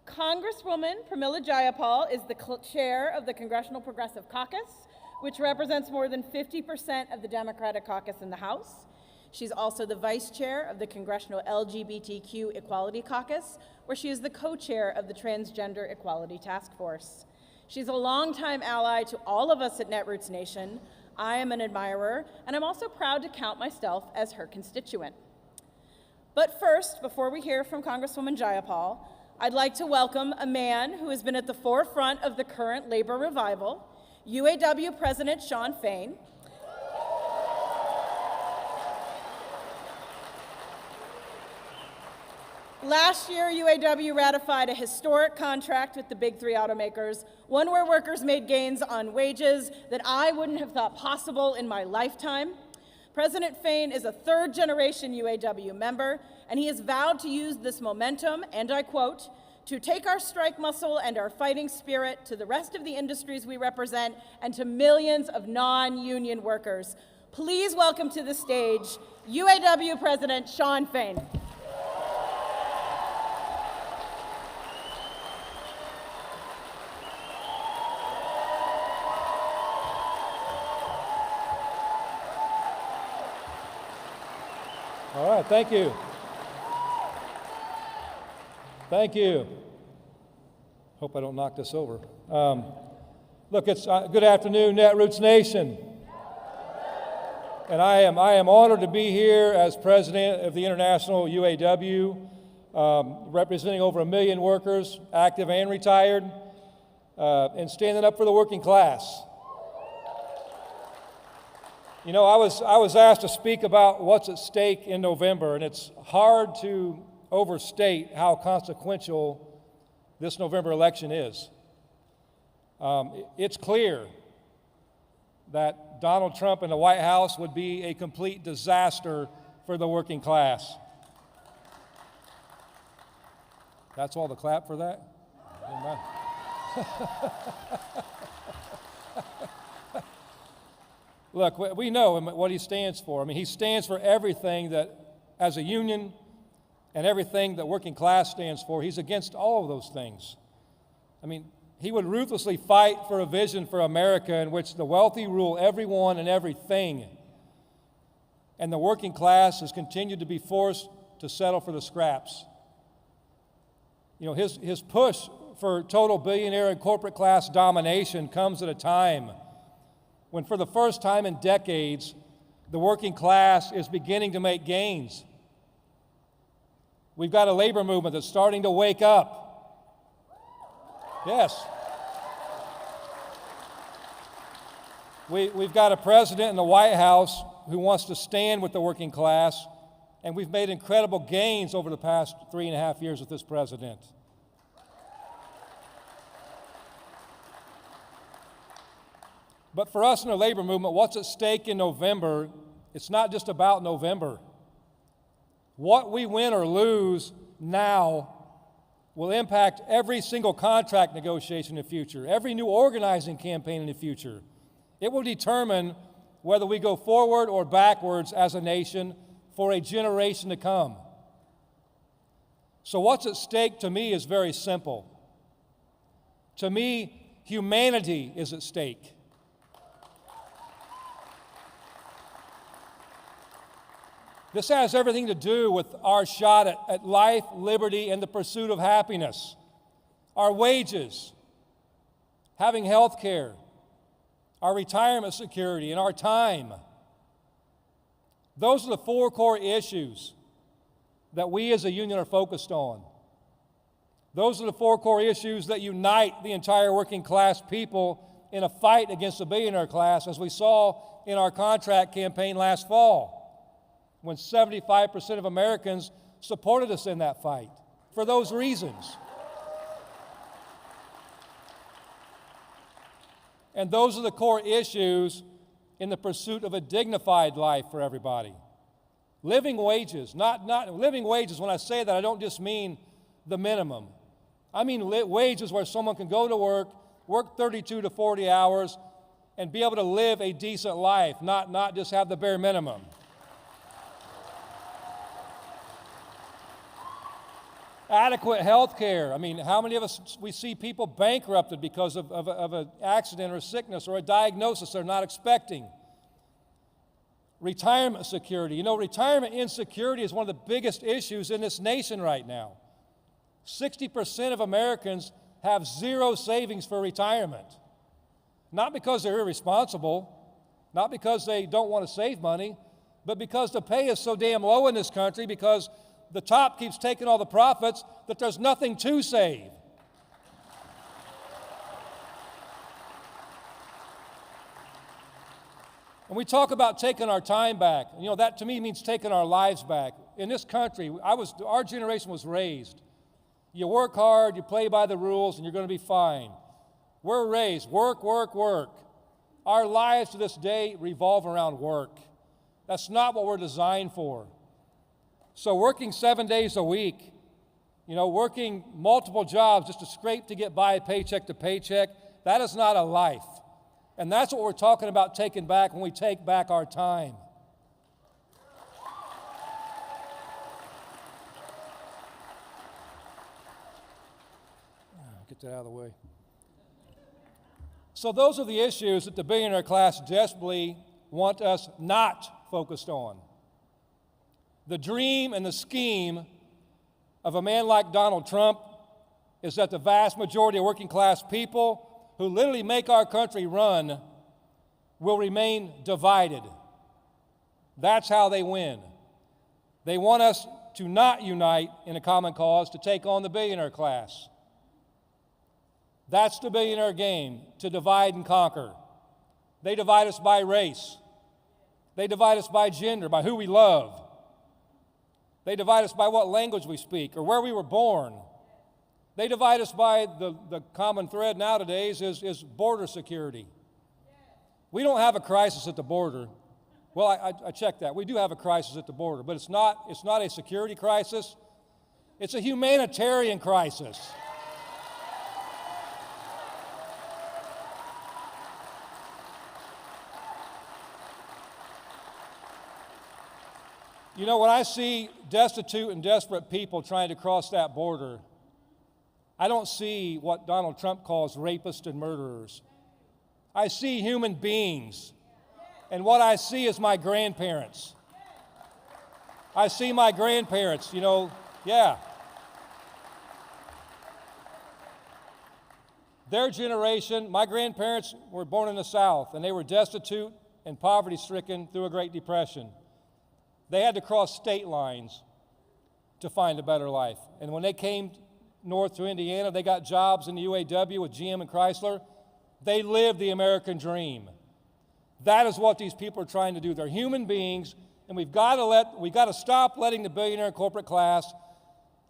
Congresswoman Pramila Jayapal is the chair of the Congressional Progressive Caucus, which represents more than 50% of the Democratic caucus in the House. She's also the vice chair of the Congressional LGBTQ Equality Caucus, where she is the co-chair of the Transgender Equality Task Force. She's a longtime ally to all of us at Netroots Nation. I am an admirer, and I'm also proud to count myself as her constituent. But first, before we hear from Congresswoman Jayapal, I'd like to welcome a man who has been at the forefront of the current labor revival, UAW President Shawn Fain. Last year, UAW ratified a historic contract with the big three automakers, one where workers made gains on wages that I wouldn't have thought possible in my lifetime. President Fain is a third-generation UAW member, and he has vowed to use this momentum, and I quote, to take our strike muscle and our fighting spirit to the rest of the industries we represent and to millions of non-union workers. Please welcome to the stage UAW President Shawn Fain. All right, thank you. Thank you. Hope I don't knock this over. Look, it's good afternoon, Netroots Nation. And I am honored to be here as president of the International UAW, representing over 1 million workers, active and retired, and standing up for the working class. You know, I was asked to speak about what's at stake in November, and it's hard to overstate how consequential this November election is. It's clear that Donald Trump in the White House would be a complete disaster for the working class. That's all the clap for that? Look, we know what he stands for. I mean, he stands for everything that, as a union, and everything that working class stands for. He's against all of those things. I mean, he would ruthlessly fight for a vision for America in which the wealthy rule everyone and everything, and the working class has continued to be forced to settle for the scraps. You know, his push for total billionaire and corporate class domination comes at a time when, for the first time in decades, the working class is beginning to make gains. We've got a labor movement that's starting to wake up. Yes. We've got a president in the White House who wants to stand with the working class, and we've made incredible gains over the past 3.5 years with this president. But for us in the labor movement, what's at stake in November, it's not just about November. What we win or lose now will impact every single contract negotiation in the future, every new organizing campaign in the future. It will determine whether we go forward or backwards as a nation for a generation to come. So what's at stake to me is very simple. To me, humanity is at stake. This has everything to do with our shot at life, liberty, and the pursuit of happiness. Our wages, having health care, our retirement security, and our time. Those are the 4 core issues that we as a union are focused on. Those are the 4 core issues that unite the entire working class people in a fight against the billionaire class, as we saw in our contract campaign last fall, when 75% of Americans supported us in that fight for those reasons. And those are the core issues in the pursuit of a dignified life for everybody. Living wages, not living wages. When I say that, I don't just mean the minimum. I mean wages where someone can go to work 32 to 40 hours, and be able to live a decent life, not just have the bare minimum. Adequate health care. I mean, how many of us, we see people bankrupted because of an accident or a sickness or a diagnosis they're not expecting. Retirement security. You know, retirement insecurity is one of the biggest issues in this nation right now. 60% of Americans have zero savings for retirement. Not because they're irresponsible, not because they don't want to save money, but because the pay is so damn low in this country, because the top keeps taking all the profits, that there's nothing to save. And we talk about taking our time back. You know, that to me means taking our lives back. In this country, our generation was raised. You work hard, you play by the rules, and you're going to be fine. We're raised, work, work, work. Our lives to this day revolve around work. That's not what we're designed for. So working 7 days a week, you know, working multiple jobs just to scrape to get by paycheck to paycheck, that is not a life. And that's what we're talking about taking back when we take back our time. Get that out of the way. So those are the issues that the billionaire class desperately want us not focused on. The dream and the scheme of a man like Donald Trump is that the vast majority of working class people who literally make our country run will remain divided. That's how they win. They want us to not unite in a common cause to take on the billionaire class. That's the billionaire game, to divide and conquer. They divide us by race. They divide us by gender, by who we love. They divide us by what language we speak or where we were born. They divide us by the common thread nowadays is border security. We don't have a crisis at the border. Well, I checked that. We do have a crisis at the border, but it's not a security crisis. It's a humanitarian crisis. You know, when I see destitute and desperate people trying to cross that border, I don't see what Donald Trump calls rapists and murderers. I see human beings. And what I see is my grandparents. I see my grandparents, yeah. Their generation, my grandparents were born in the South, and they were destitute and poverty-stricken through a Great Depression. They had to cross state lines to find a better life. And when they came north to Indiana, they got jobs in the UAW with GM and Chrysler. They lived the American dream. That is what these people are trying to do. They're human beings, and we've got to stop letting the billionaire and corporate class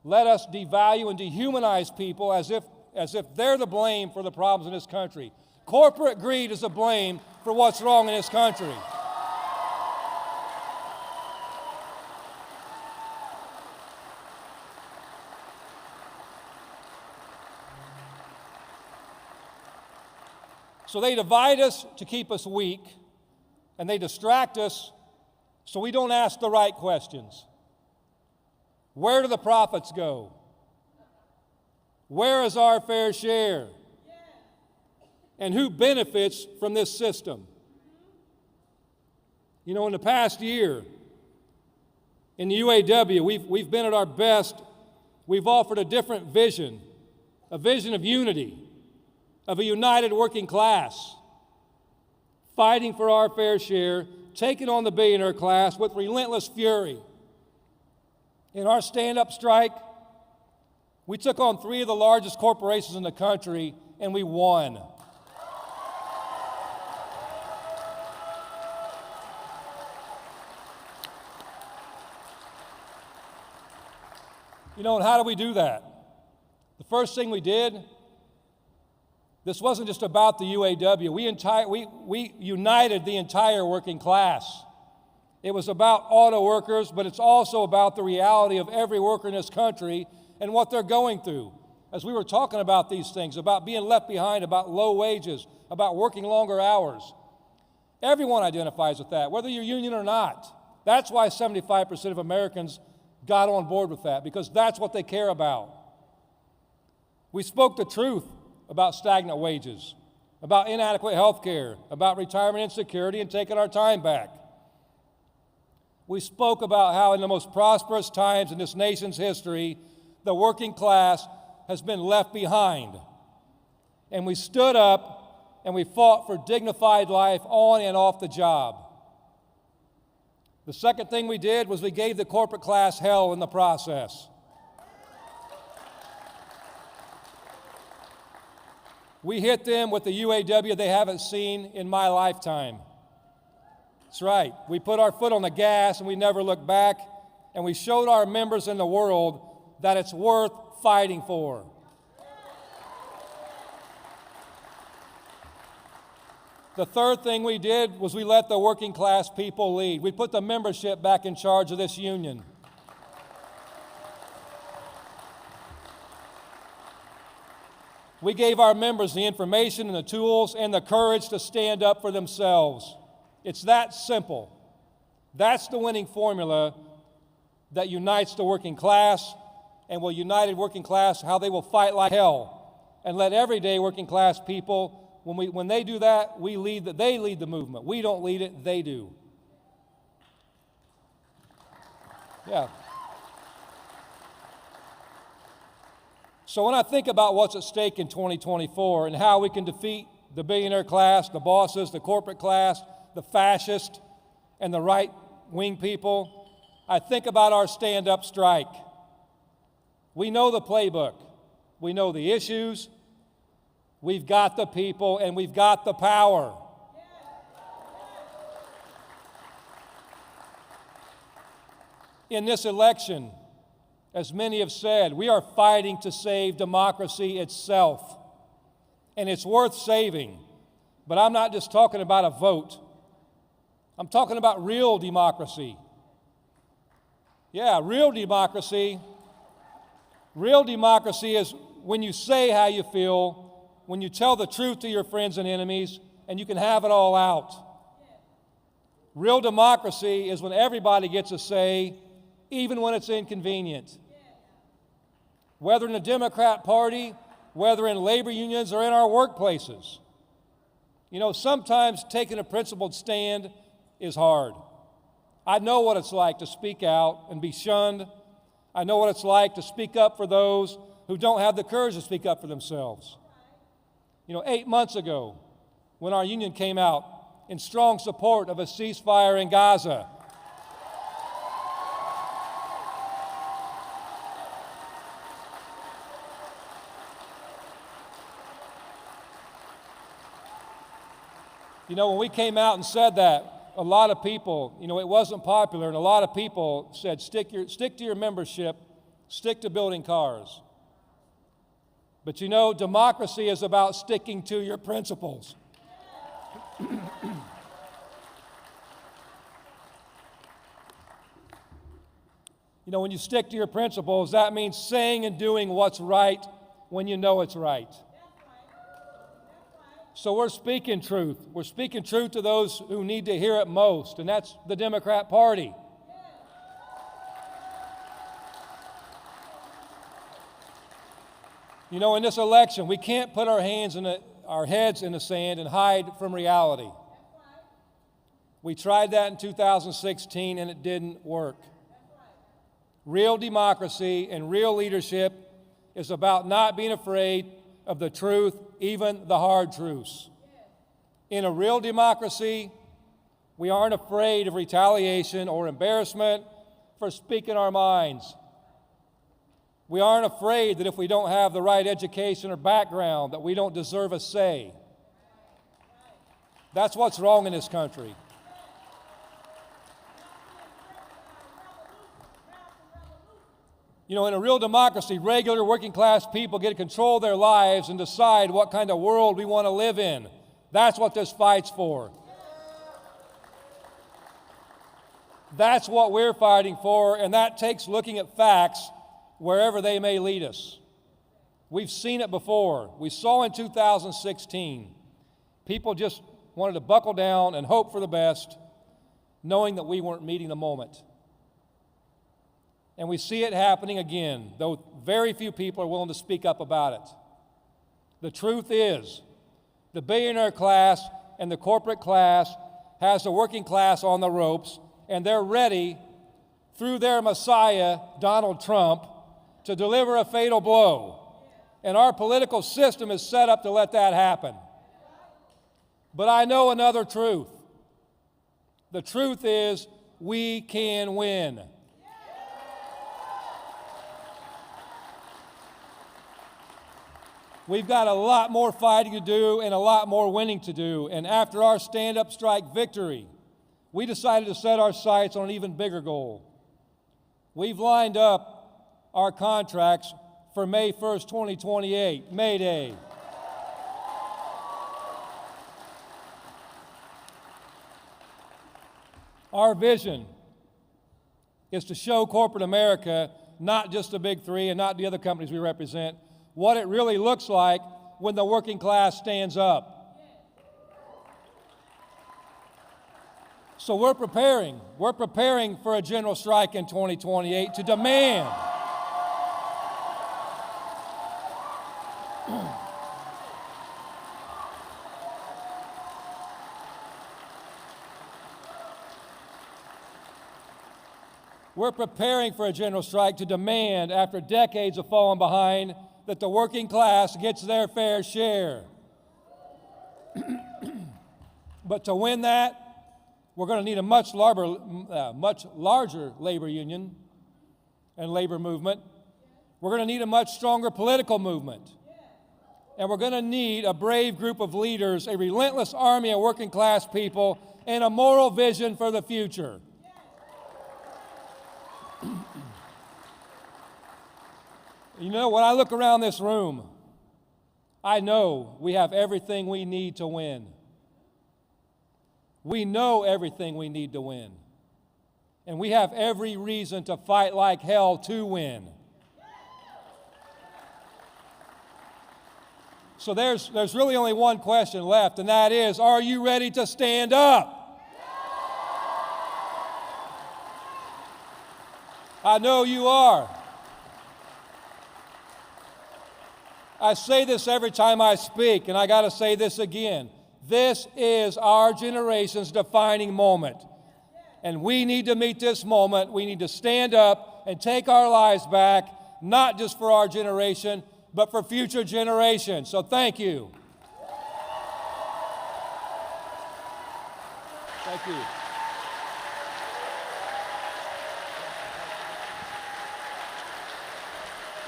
let us devalue and dehumanize people as if they're the blame for the problems in this country. Corporate greed is the blame for what's wrong in this country. So they divide us to keep us weak, and they distract us so we don't ask the right questions. Where do the profits go? Where is our fair share? And who benefits from this system? You know, in the past year, in the UAW, we've been at our best. We've offered a different vision, a vision of unity, of a united working class, fighting for our fair share, taking on the billionaire class with relentless fury. In our stand-up strike, we took on 3 of the largest corporations in the country, and we won. You know, and how do we do that? The first thing we did, this wasn't just about the UAW. We united the entire working class. It was about auto workers, but it's also about the reality of every worker in this country and what they're going through. As we were talking about these things, about being left behind, about low wages, about working longer hours. Everyone identifies with that, whether you're union or not. That's why 75% of Americans got on board with that, because that's what they care about. We spoke the truth about stagnant wages, about inadequate health care, about retirement insecurity and taking our time back. We spoke about how in the most prosperous times in this nation's history, the working class has been left behind. And we stood up and we fought for dignified life on and off the job. The second thing we did was we gave the corporate class hell in the process. We hit them with the UAW they haven't seen in my lifetime. That's right. We put our foot on the gas and we never looked back, and we showed our members in the world that it's worth fighting for. The third thing we did was we let the working class people lead. We put the membership back in charge of this union. We gave our members the information and the tools and the courage to stand up for themselves. It's that simple. That's the winning formula that unites the working class, and will united working class, how they will fight like hell and let everyday working class people, when they do that, they lead the movement. We don't lead it, they do. Yeah. So when I think about what's at stake in 2024 and how we can defeat the billionaire class, the bosses, the corporate class, the fascist, and the right-wing people, I think about our stand-up strike. We know the playbook. We know the issues. We've got the people, and we've got the power. In this election, As many have said, we are fighting to save democracy itself. And it's worth saving. But I'm not just talking about a vote. I'm talking about real democracy. Yeah, real democracy. Real democracy is when you say how you feel, when you tell the truth to your friends and enemies, and you can have it all out. Real democracy is when everybody gets a say, even when it's inconvenient. Whether in the Democrat Party, whether in labor unions or in our workplaces. You know, sometimes taking a principled stand is hard. I know what it's like to speak out and be shunned. I know what it's like to speak up for those who don't have the courage to speak up for themselves. You know, 8 months ago, when our union came out in strong support of a ceasefire in Gaza, you know, when we came out and said that, a lot of people, you know, it wasn't popular, and a lot of people said, stick to your membership, stick to building cars. But you know, democracy is about sticking to your principles. You know, when you stick to your principles, that means saying and doing what's right when you know it's right. So we're speaking truth. We're speaking truth to those who need to hear it most, and that's the Democrat Party. You know, in this election, we can't put our heads in the sand and hide from reality. We tried that in 2016, and it didn't work. Real democracy and real leadership is about not being afraid of the truth, even the hard truths. In a real democracy, we aren't afraid of retaliation or embarrassment for speaking our minds. We aren't afraid that if we don't have the right education or background, that we don't deserve a say. That's what's wrong in this country. You know, in a real democracy, regular working class people get to control their lives and decide what kind of world we want to live in. That's what this fight's for. That's what we're fighting for, and that takes looking at facts wherever they may lead us. We've seen it before. We saw in 2016, people just wanted to buckle down and hope for the best, knowing that we weren't meeting the moment. And we see it happening again, though very few people are willing to speak up about it. The truth is, the billionaire class and the corporate class has the working class on the ropes, and they're ready, through their messiah, Donald Trump, to deliver a fatal blow. And our political system is set up to let that happen. But I know another truth. The truth is, we can win. We've got a lot more fighting to do and a lot more winning to do. And after our stand-up strike victory, we decided to set our sights on an even bigger goal. We've lined up our contracts for May 1st, 2028, May Day. Our vision is to show corporate America, not just the big three and not the other companies we represent, what it really looks like when the working class stands up. So we're preparing for a general strike in 2028 to demand We're preparing for a general strike to demand, after decades of falling behind, that the working class gets their fair share. But to win that, we're going to need a much larger labor union and labor movement. We're going to need a much stronger political movement. And we're going to need a brave group of leaders, a relentless army of working class people, and a moral vision for the future. You know, when I look around this room, I know we have everything we need to win. We know everything we need to win. And we have every reason to fight like hell to win. So there's really only one question left, and that is, are you ready to stand up? I know you are. I say this every time I speak, and I got to say this again. This is our generation's defining moment. And we need to meet this moment. We need to stand up and take our lives back, not just for our generation, but for future generations. So thank you. Thank you.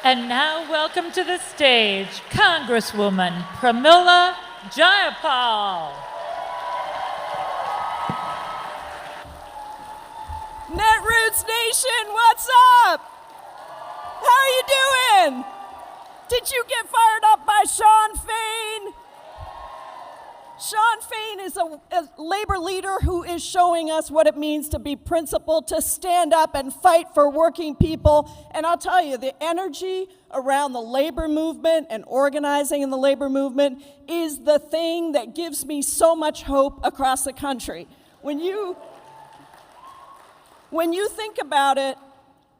And now welcome to the stage, Congresswoman Pramila Jayapal. Netroots Nation, what's up? How are you doing? Did you get fired up by Sean Fain? Sean Fain is a labor leader who is showing us what it means to be principled, to stand up and fight for working people. And I'll tell you, the energy around the labor movement and organizing in the labor movement is the thing that gives me so much hope across the country. When you think about it,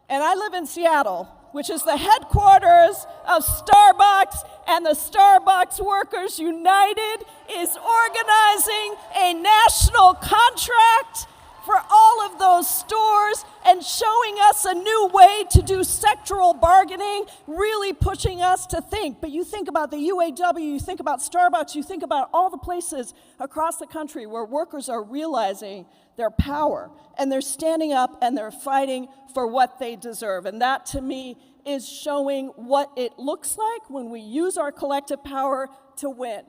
and I live in Seattle, which is the headquarters of Starbucks, and the Starbucks Workers United is organizing a national contract for all of those stores and showing us a new way to do sectoral bargaining, really pushing us to think. But you think about the UAW, you think about Starbucks, you think about all the places across the country where workers are realizing their power, and they're standing up and they're fighting for what they deserve. And that, to me, is showing what it looks like when we use our collective power to win.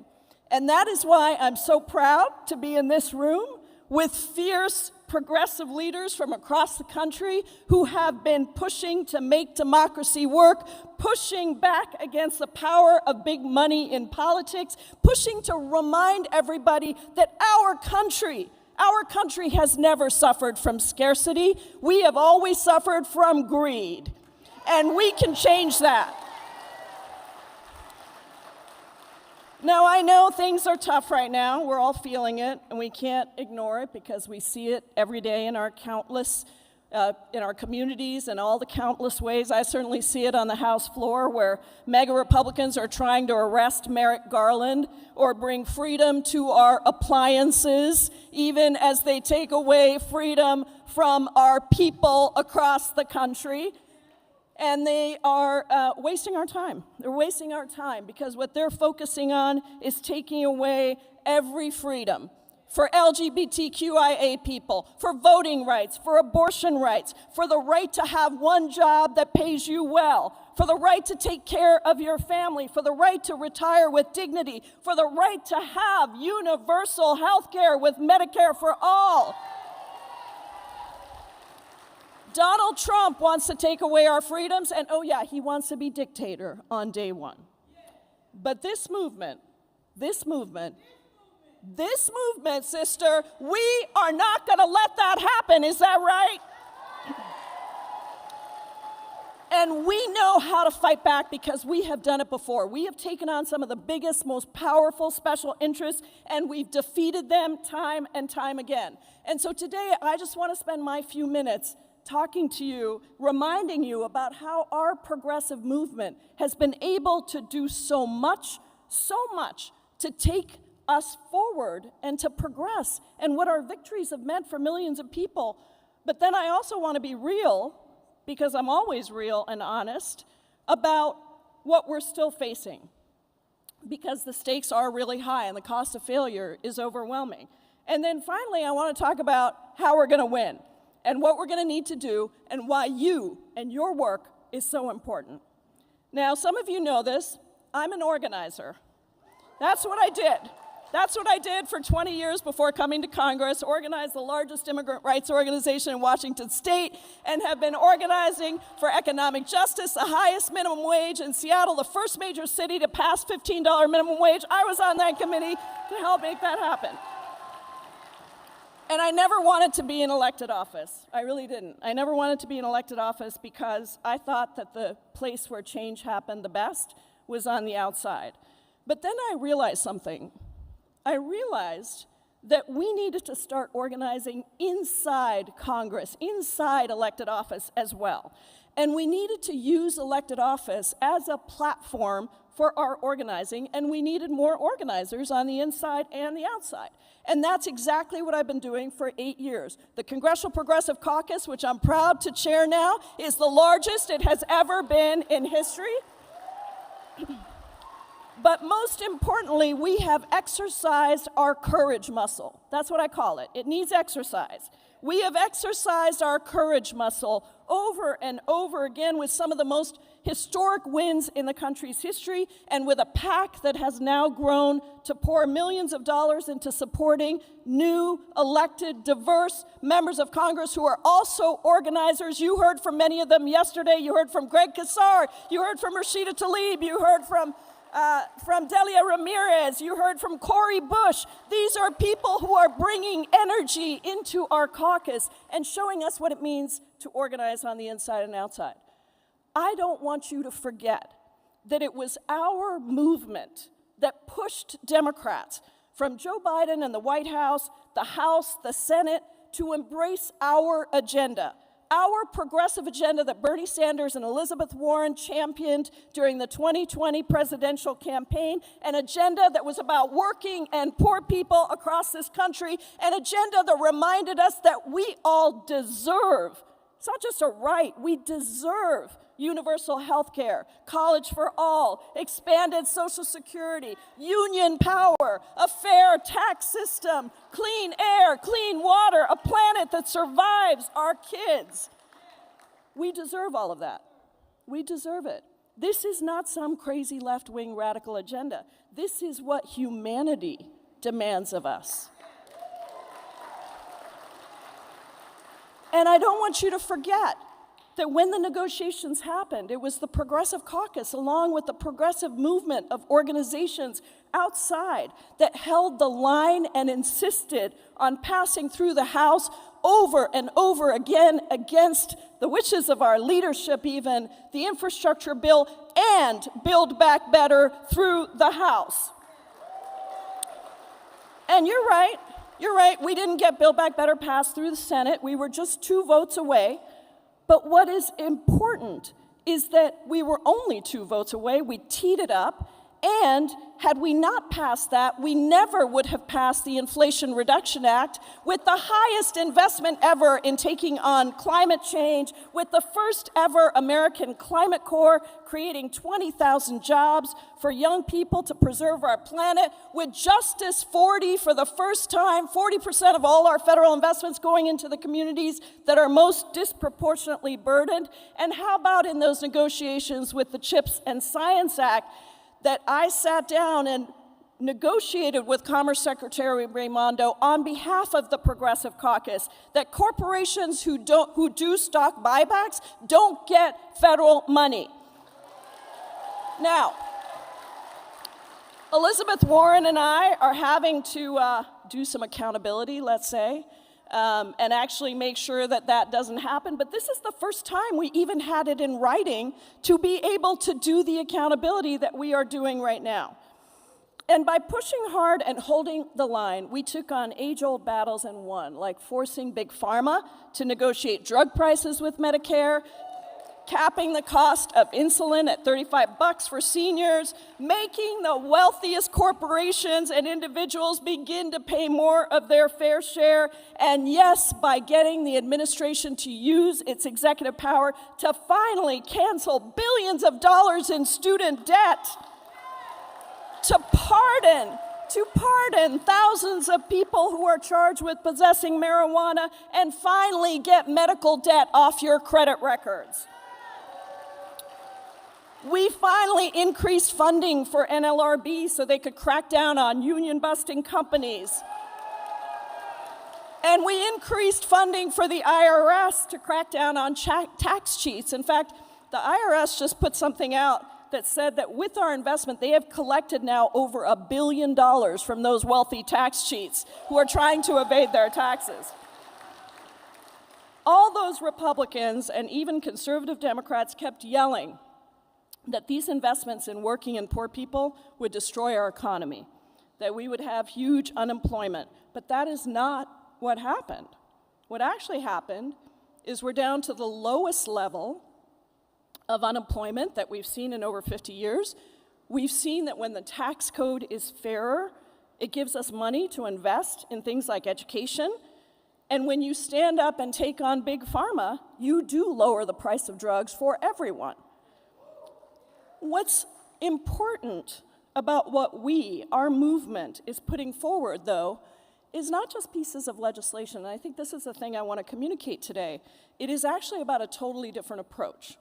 And that is why I'm so proud to be in this room with fierce progressive leaders from across the country who have been pushing to make democracy work, pushing back against the power of big money in politics, pushing to remind everybody that our country has never suffered from scarcity. We have always suffered from greed. And we can change that. Now, I know things are tough right now. We're all feeling it, and we can't ignore it because we see it every day in our in our communities and all the countless ways. I certainly see it on the House floor where MAGA Republicans are trying to arrest Merrick Garland or bring freedom to our appliances, even as they take away freedom from our people across the country. And they are wasting our time. They're wasting our time because what they're focusing on is taking away every freedom for LGBTQIA people, for voting rights, for abortion rights, for the right to have one job that pays you well, for the right to take care of your family, for the right to retire with dignity, for the right to have universal health care with Medicare for all. Donald Trump wants to take away our freedoms, and oh yeah, he wants to be dictator on day one. But this movement, sister, we are not going to let that happen. Is that right? And we know how to fight back because we have done it before. We have taken on some of the biggest, most powerful special interests, and we've defeated them time and time again. And so today, I just want to spend my few minutes talking to you, reminding you about how our progressive movement has been able to do so much to take us forward and to progress, and what our victories have meant for millions of people. But then I also want to be real, because I'm always real and honest, about what we're still facing, because the stakes are really high and the cost of failure is overwhelming. And then finally, I want to talk about how we're going to win, and what we're going to need to do, and why you and your work is so important. Now, some of you know this. I'm an organizer. That's what I did. That's what I did for 20 years before coming to Congress, organized the largest immigrant rights organization in Washington state, and have been organizing for economic justice, the highest minimum wage in Seattle, the first major city to pass $15 minimum wage. I was on that committee to help make that happen. And I never wanted to be in elected office. I really didn't. I never wanted to be in elected office because I thought that the place where change happened the best was on the outside. But then I realized something. I realized that we needed to start organizing inside Congress, inside elected office as well. And we needed to use elected office as a platform for our organizing, and we needed more organizers on the inside and the outside. And that's exactly what I've been doing for 8 years. The Congressional Progressive Caucus, which I'm proud to chair now, is the largest it has ever been in history. But most importantly, we have exercised our courage muscle. That's what I call it. It needs exercise. We have exercised our courage muscle over and over again with some of the most historic wins in the country's history, and with a PAC that has now grown to pour millions of dollars into supporting new, elected, diverse members of Congress who are also organizers. You heard from many of them yesterday. You heard from Greg Kassar. You heard from Rashida Tlaib. You heard from Delia Ramirez, you heard from Cori Bush. These are people who are bringing energy into our caucus and showing us what it means to organize on the inside and outside. I don't want you to forget that it was our movement that pushed Democrats from Joe Biden and the White House, the Senate, to embrace our agenda. Our progressive agenda that Bernie Sanders and Elizabeth Warren championed during the 2020 presidential campaign, an agenda that was about working and poor people across this country, an agenda that reminded us that we all deserve, it's not just a right, we deserve universal health care, college for all, expanded Social Security, union power, a fair tax system, clean air, clean water, a planet that survives our kids. We deserve all of that. We deserve it. This is not some crazy left-wing radical agenda. This is what humanity demands of us. And I don't want you to forget that when the negotiations happened, it was the Progressive Caucus, along with the progressive movement of organizations outside, that held the line and insisted on passing through the House over and over again against the wishes of our leadership even, the infrastructure bill and Build Back Better through the House. And you're right, we didn't get Build Back Better passed through the Senate. We were just 2 votes away. But what is important is that we were only 2 votes away. We teed it up, and had we not passed that, we never would have passed the Inflation Reduction Act, with the highest investment ever in taking on climate change, with the first ever American Climate Corps creating 20,000 jobs for young people to preserve our planet, with Justice 40 for the first time, 40% of all our federal investments going into the communities that are most disproportionately burdened. And how about in those negotiations with the CHIPS and Science Act, that I sat down and negotiated with Commerce Secretary Raimondo on behalf of the Progressive Caucus, that corporations who do stock buybacks don't get federal money. Now, Elizabeth Warren and I are having to do some accountability, let's say, and actually make sure that that doesn't happen. But this is the first time we even had it in writing to be able to do the accountability that we are doing right now. And by pushing hard and holding the line, we took on age-old battles and won, like forcing Big Pharma to negotiate drug prices with Medicare, capping the cost of insulin at $35 for seniors, making the wealthiest corporations and individuals begin to pay more of their fair share, and yes, by getting the administration to use its executive power to finally cancel billions of dollars in student debt, to pardon thousands of people who are charged with possessing marijuana, and finally get medical debt off your credit records. We finally increased funding for NLRB so they could crack down on union-busting companies. And we increased funding for the IRS to crack down on tax cheats. In fact, the IRS just put something out that said that with our investment, they have collected now over $1 billion from those wealthy tax cheats who are trying to evade their taxes. All those Republicans and even conservative Democrats kept yelling that these investments in working and poor people would destroy our economy, that we would have huge unemployment. But that is not what happened. What actually happened is we're down to the lowest level of unemployment that we've seen in over 50 years. We've seen that when the tax code is fairer, it gives us money to invest in things like education. And when you stand up and take on big pharma, you do lower the price of drugs for everyone. What's important about what our movement, is putting forward, though, is not just pieces of legislation. And I think this is the thing I want to communicate today. It is actually about a totally different approach.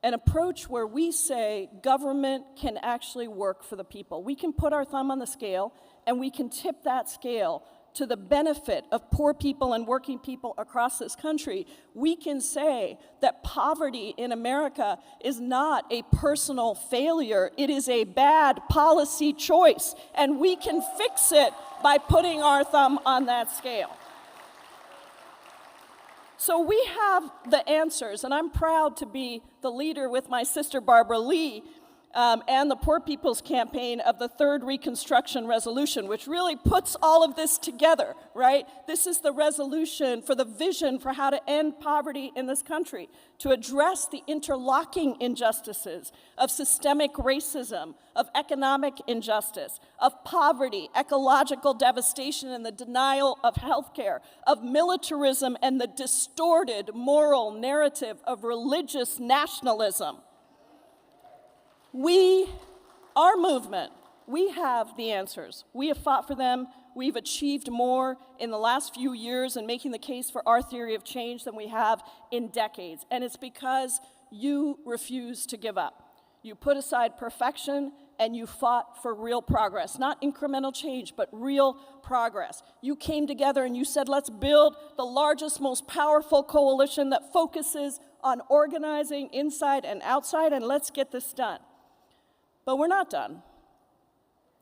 An approach where we say government can actually work for the people. We can put our thumb on the scale, and we can tip that scale to the benefit of poor people and working people across this country. We can say that poverty in America is not a personal failure. It is a bad policy choice, and we can fix it by putting our thumb on that scale. So we have the answers, and I'm proud to be the leader with my sister Barbara Lee and the Poor People's Campaign of the Third Reconstruction Resolution, which really puts all of this together, right? This is the resolution for the vision for how to end poverty in this country, to address the interlocking injustices of systemic racism, of economic injustice, of poverty, ecological devastation, and the denial of health care, of militarism and the distorted moral narrative of religious nationalism. Our movement, we have the answers. We have fought for them. We've achieved more in the last few years in making the case for our theory of change than we have in decades. And it's because you refuse to give up. You put aside perfection and you fought for real progress. Not incremental change, but real progress. You came together and you said, let's build the largest, most powerful coalition that focuses on organizing inside and outside, and let's get this done. But we're not done.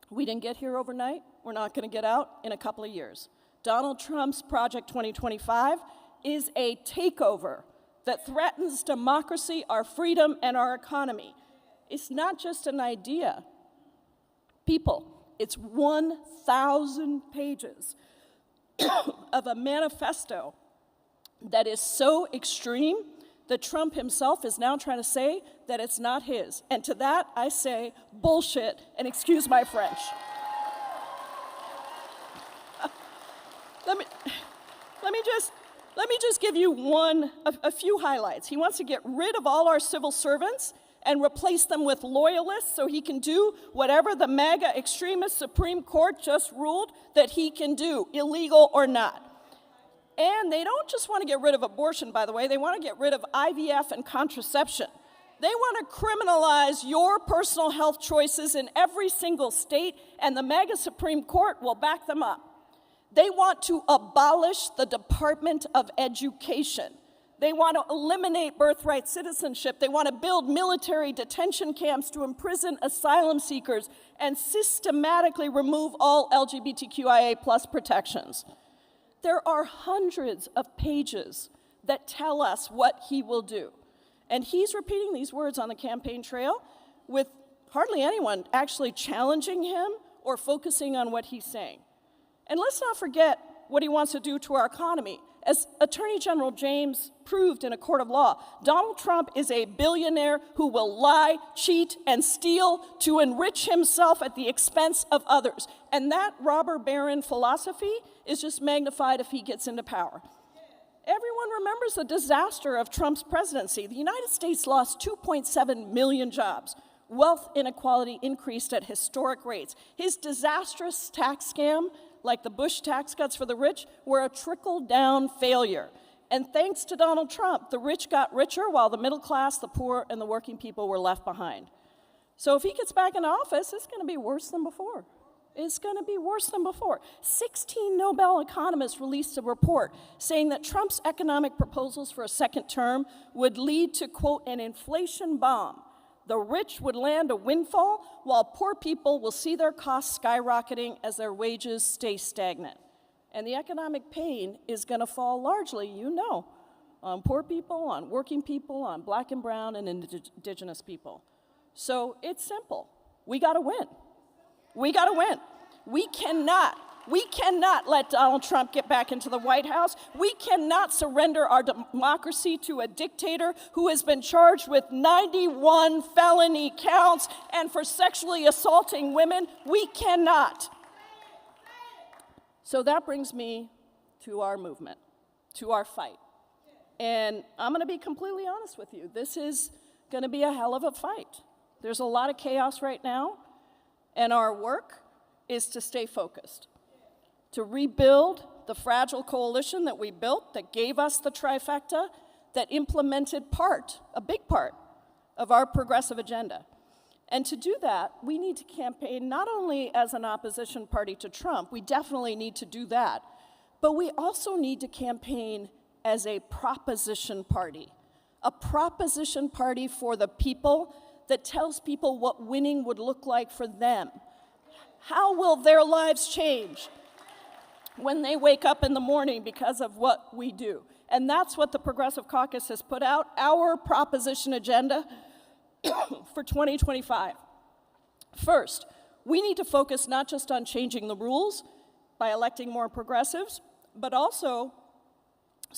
We didn't get here overnight. We're not going to get out in a couple of years. Donald Trump's Project 2025 is a takeover that threatens democracy, our freedom, and our economy. It's not just an idea. People, it's 1,000 pages of a manifesto that is so extreme that Trump himself is now trying to say that it's not his. And to that, I say bullshit, and excuse my French. Let me just give you a few highlights. He wants to get rid of all our civil servants and replace them with loyalists so he can do whatever the MAGA extremist Supreme Court just ruled that he can do, illegal or not. And they don't just want to get rid of abortion, by the way. They want to get rid of IVF and contraception. They want to criminalize your personal health choices in every single state, and the MAGA Supreme Court will back them up. They want to abolish the Department of Education. They want to eliminate birthright citizenship. They want to build military detention camps to imprison asylum seekers and systematically remove all LGBTQIA+ protections. There are hundreds of pages that tell us what he will do. And he's repeating these words on the campaign trail with hardly anyone actually challenging him or focusing on what he's saying. And let's not forget what he wants to do to our economy. As Attorney General James proved in a court of law, Donald Trump is a billionaire who will lie, cheat, and steal to enrich himself at the expense of others. And that robber baron philosophy is just magnified if he gets into power. Everyone remembers the disaster of Trump's presidency. The United States lost 2.7 million jobs. Wealth inequality increased at historic rates. His disastrous tax scam, like the Bush tax cuts for the rich, were a trickle-down failure. And thanks to Donald Trump, the rich got richer while the middle class, the poor, and the working people were left behind. So if he gets back in office, it's going to be worse than before. It's going to be worse than before. 16 Nobel economists released a report saying that Trump's economic proposals for a second term would lead to, quote, an inflation bomb. The rich would land a windfall, while poor people will see their costs skyrocketing as their wages stay stagnant. And the economic pain is going to fall largely, you know, on poor people, on working people, on black and brown and indigenous people. So it's simple. We got to win. We got to win. We cannot let Donald Trump get back into the White House. We cannot surrender our democracy to a dictator who has been charged with 91 felony counts and for sexually assaulting women. We cannot. So that brings me to our movement, to our fight. And I'm going to be completely honest with you. This is going to be a hell of a fight. There's a lot of chaos right now, and our work is to stay focused, to rebuild the fragile coalition that we built that gave us the trifecta that implemented a big part of our progressive agenda. And to do that, we need to campaign not only as an opposition party to Trump, we definitely need to do that, but we also need to campaign as a proposition party for the people that tells people what winning would look like for them. How will their lives change when they wake up in the morning because of what we do? And that's what the Progressive Caucus has put out, our proposition agenda for 2025. First, we need to focus not just on changing the rules by electing more progressives, but also,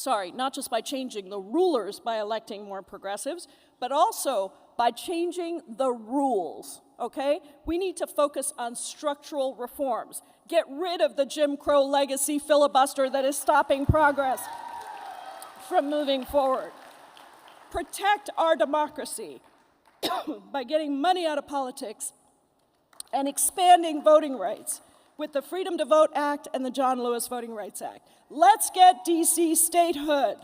not just by changing the rulers by electing more progressives, but also by changing the rules, okay? We need to focus on structural reforms. Get rid of the Jim Crow legacy filibuster that is stopping progress from moving forward. Protect our democracy by getting money out of politics and expanding voting rights with the Freedom to Vote Act and the John Lewis Voting Rights Act. Let's get DC statehood.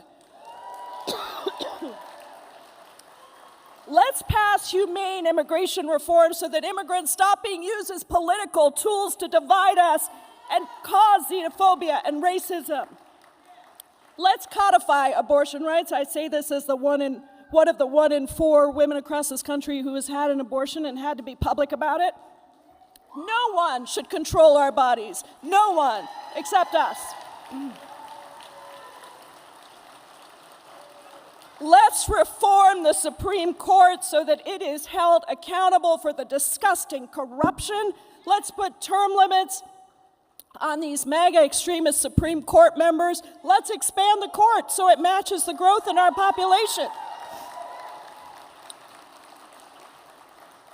Let's pass humane immigration reform so that immigrants stop being used as political tools to divide us and cause xenophobia and racism. Let's codify abortion rights. I say this as one of the 1 in 4 women across this country who has had an abortion and had to be public about it. No one should control our bodies. No one except us. Let's reform the Supreme Court so that it is held accountable for the disgusting corruption. Let's put term limits on these MAGA extremist Supreme Court members. Let's expand the court so it matches the growth in our population.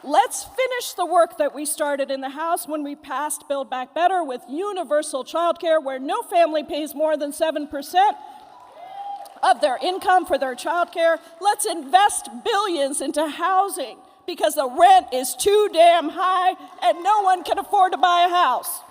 Let's finish the work that we started in the House when we passed Build Back Better with universal child care, where no family pays more than 7% of their income for their child care. Let's invest billions into housing because the rent is too damn high and no one can afford to buy a house.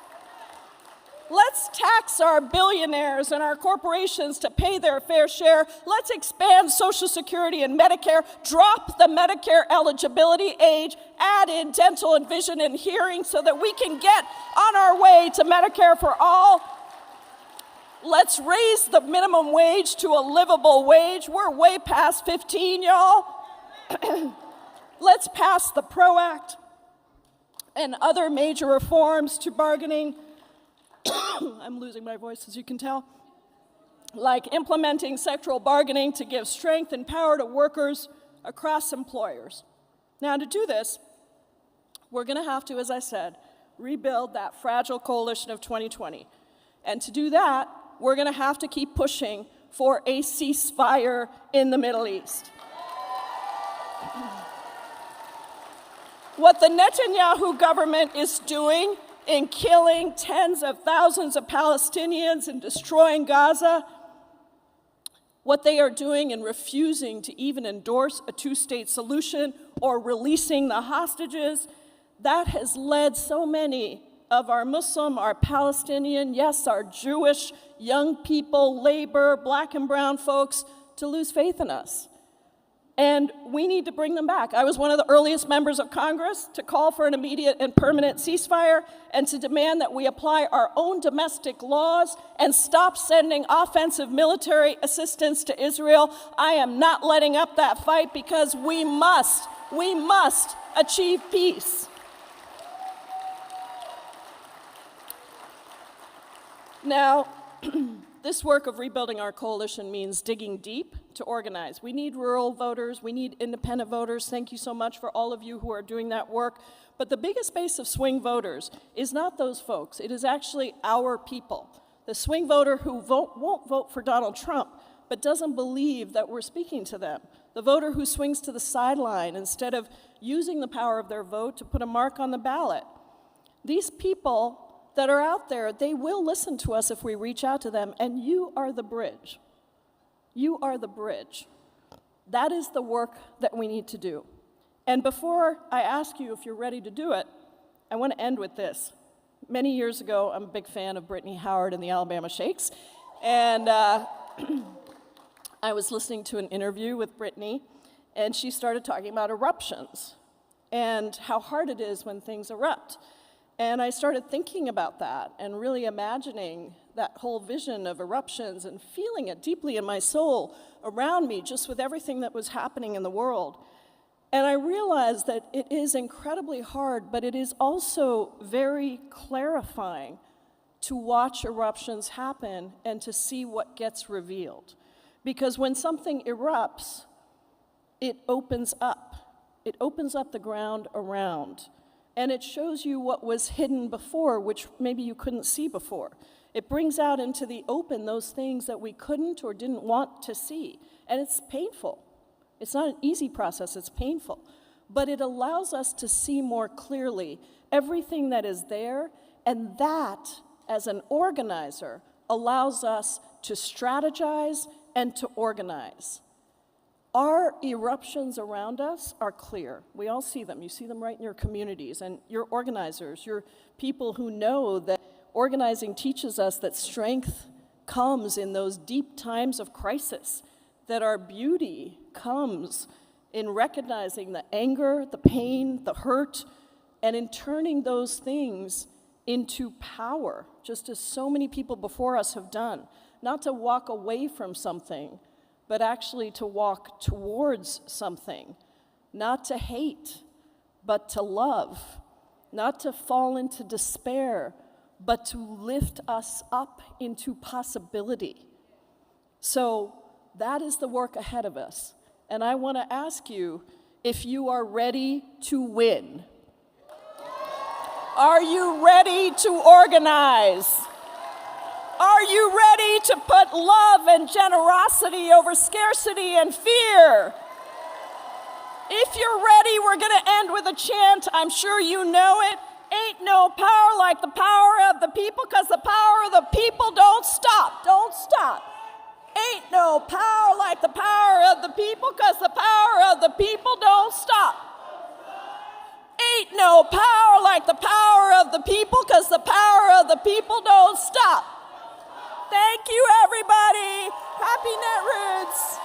Let's tax our billionaires and our corporations to pay their fair share. Let's expand Social Security and Medicare, drop the Medicare eligibility age, add in dental and vision and hearing so that we can get on our way to Medicare for all. Let's raise the minimum wage to a livable wage. We're way past 15, y'all. Let's pass the PRO Act and other major reforms to bargaining. I'm losing my voice, as you can tell. Like implementing sectoral bargaining to give strength and power to workers across employers. Now, to do this, we're going to have to, as I said, rebuild that fragile coalition of 2020. And to do that, we're going to have to keep pushing for a ceasefire in the Middle East. What the Netanyahu government is doing in killing tens of thousands of Palestinians and destroying Gaza, what they are doing in refusing to even endorse a two-state solution or releasing the hostages, that has led so many of our Muslim, our Palestinian, yes, our Jewish young people, labor, black and brown folks, to lose faith in us. And we need to bring them back. I was one of the earliest members of Congress to call for an immediate and permanent ceasefire and to demand that we apply our own domestic laws and stop sending offensive military assistance to Israel. I am not letting up that fight because we must achieve peace. Now, this work of rebuilding our coalition means digging deep to organize. We need rural voters, we need independent voters. Thank you so much for all of you who are doing that work. But the biggest base of swing voters is not those folks. It is actually our people. The swing voter who won't vote for Donald Trump, but doesn't believe that we're speaking to them. The voter who swings to the sideline instead of using the power of their vote to put a mark on the ballot. These people that are out there, they will listen to us if we reach out to them, and you are the bridge. You are the bridge. That is the work that we need to do. And before I ask you if you're ready to do it, I want to end with this. Many years ago, I'm a big fan of Brittany Howard and the Alabama Shakes, and I was listening to an interview with Brittany, and she started talking about eruptions and how hard it is when things erupt. And I started thinking about that and really imagining that whole vision of eruptions and feeling it deeply in my soul around me, just with everything that was happening in the world. And I realized that it is incredibly hard, but it is also very clarifying to watch eruptions happen and to see what gets revealed. Because when something erupts, it opens up. It opens up the ground around. And it shows you what was hidden before, which maybe you couldn't see before. It brings out into the open those things that we couldn't or didn't want to see. And it's painful. It's not an easy process, it's painful. But it allows us to see more clearly everything that is there, and that, as an organizer, allows us to strategize and to organize. Our eruptions around us are clear. We all see them. You see them right in your communities. And you're organizers. You're people who know that organizing teaches us that strength comes in those deep times of crisis, that our beauty comes in recognizing the anger, the pain, the hurt, and in turning those things into power, just as so many people before us have done. Not to walk away from something, but actually to walk towards something, not to hate, but to love, not to fall into despair, but to lift us up into possibility. So that is the work ahead of us. And I want to ask you if you are ready to win. Are you ready to organize? Are you ready to put love and generosity over scarcity and fear? If you're ready, we're going to end with a chant. I'm sure you know it. Ain't no power like the power of the people, because the power of the people don't stop. Don't stop. Ain't no power like the power of the people, because the power of the people don't stop. Ain't no power like the power of the people, because the power of the people don't stop. Thank you, everybody. Happy Netroots.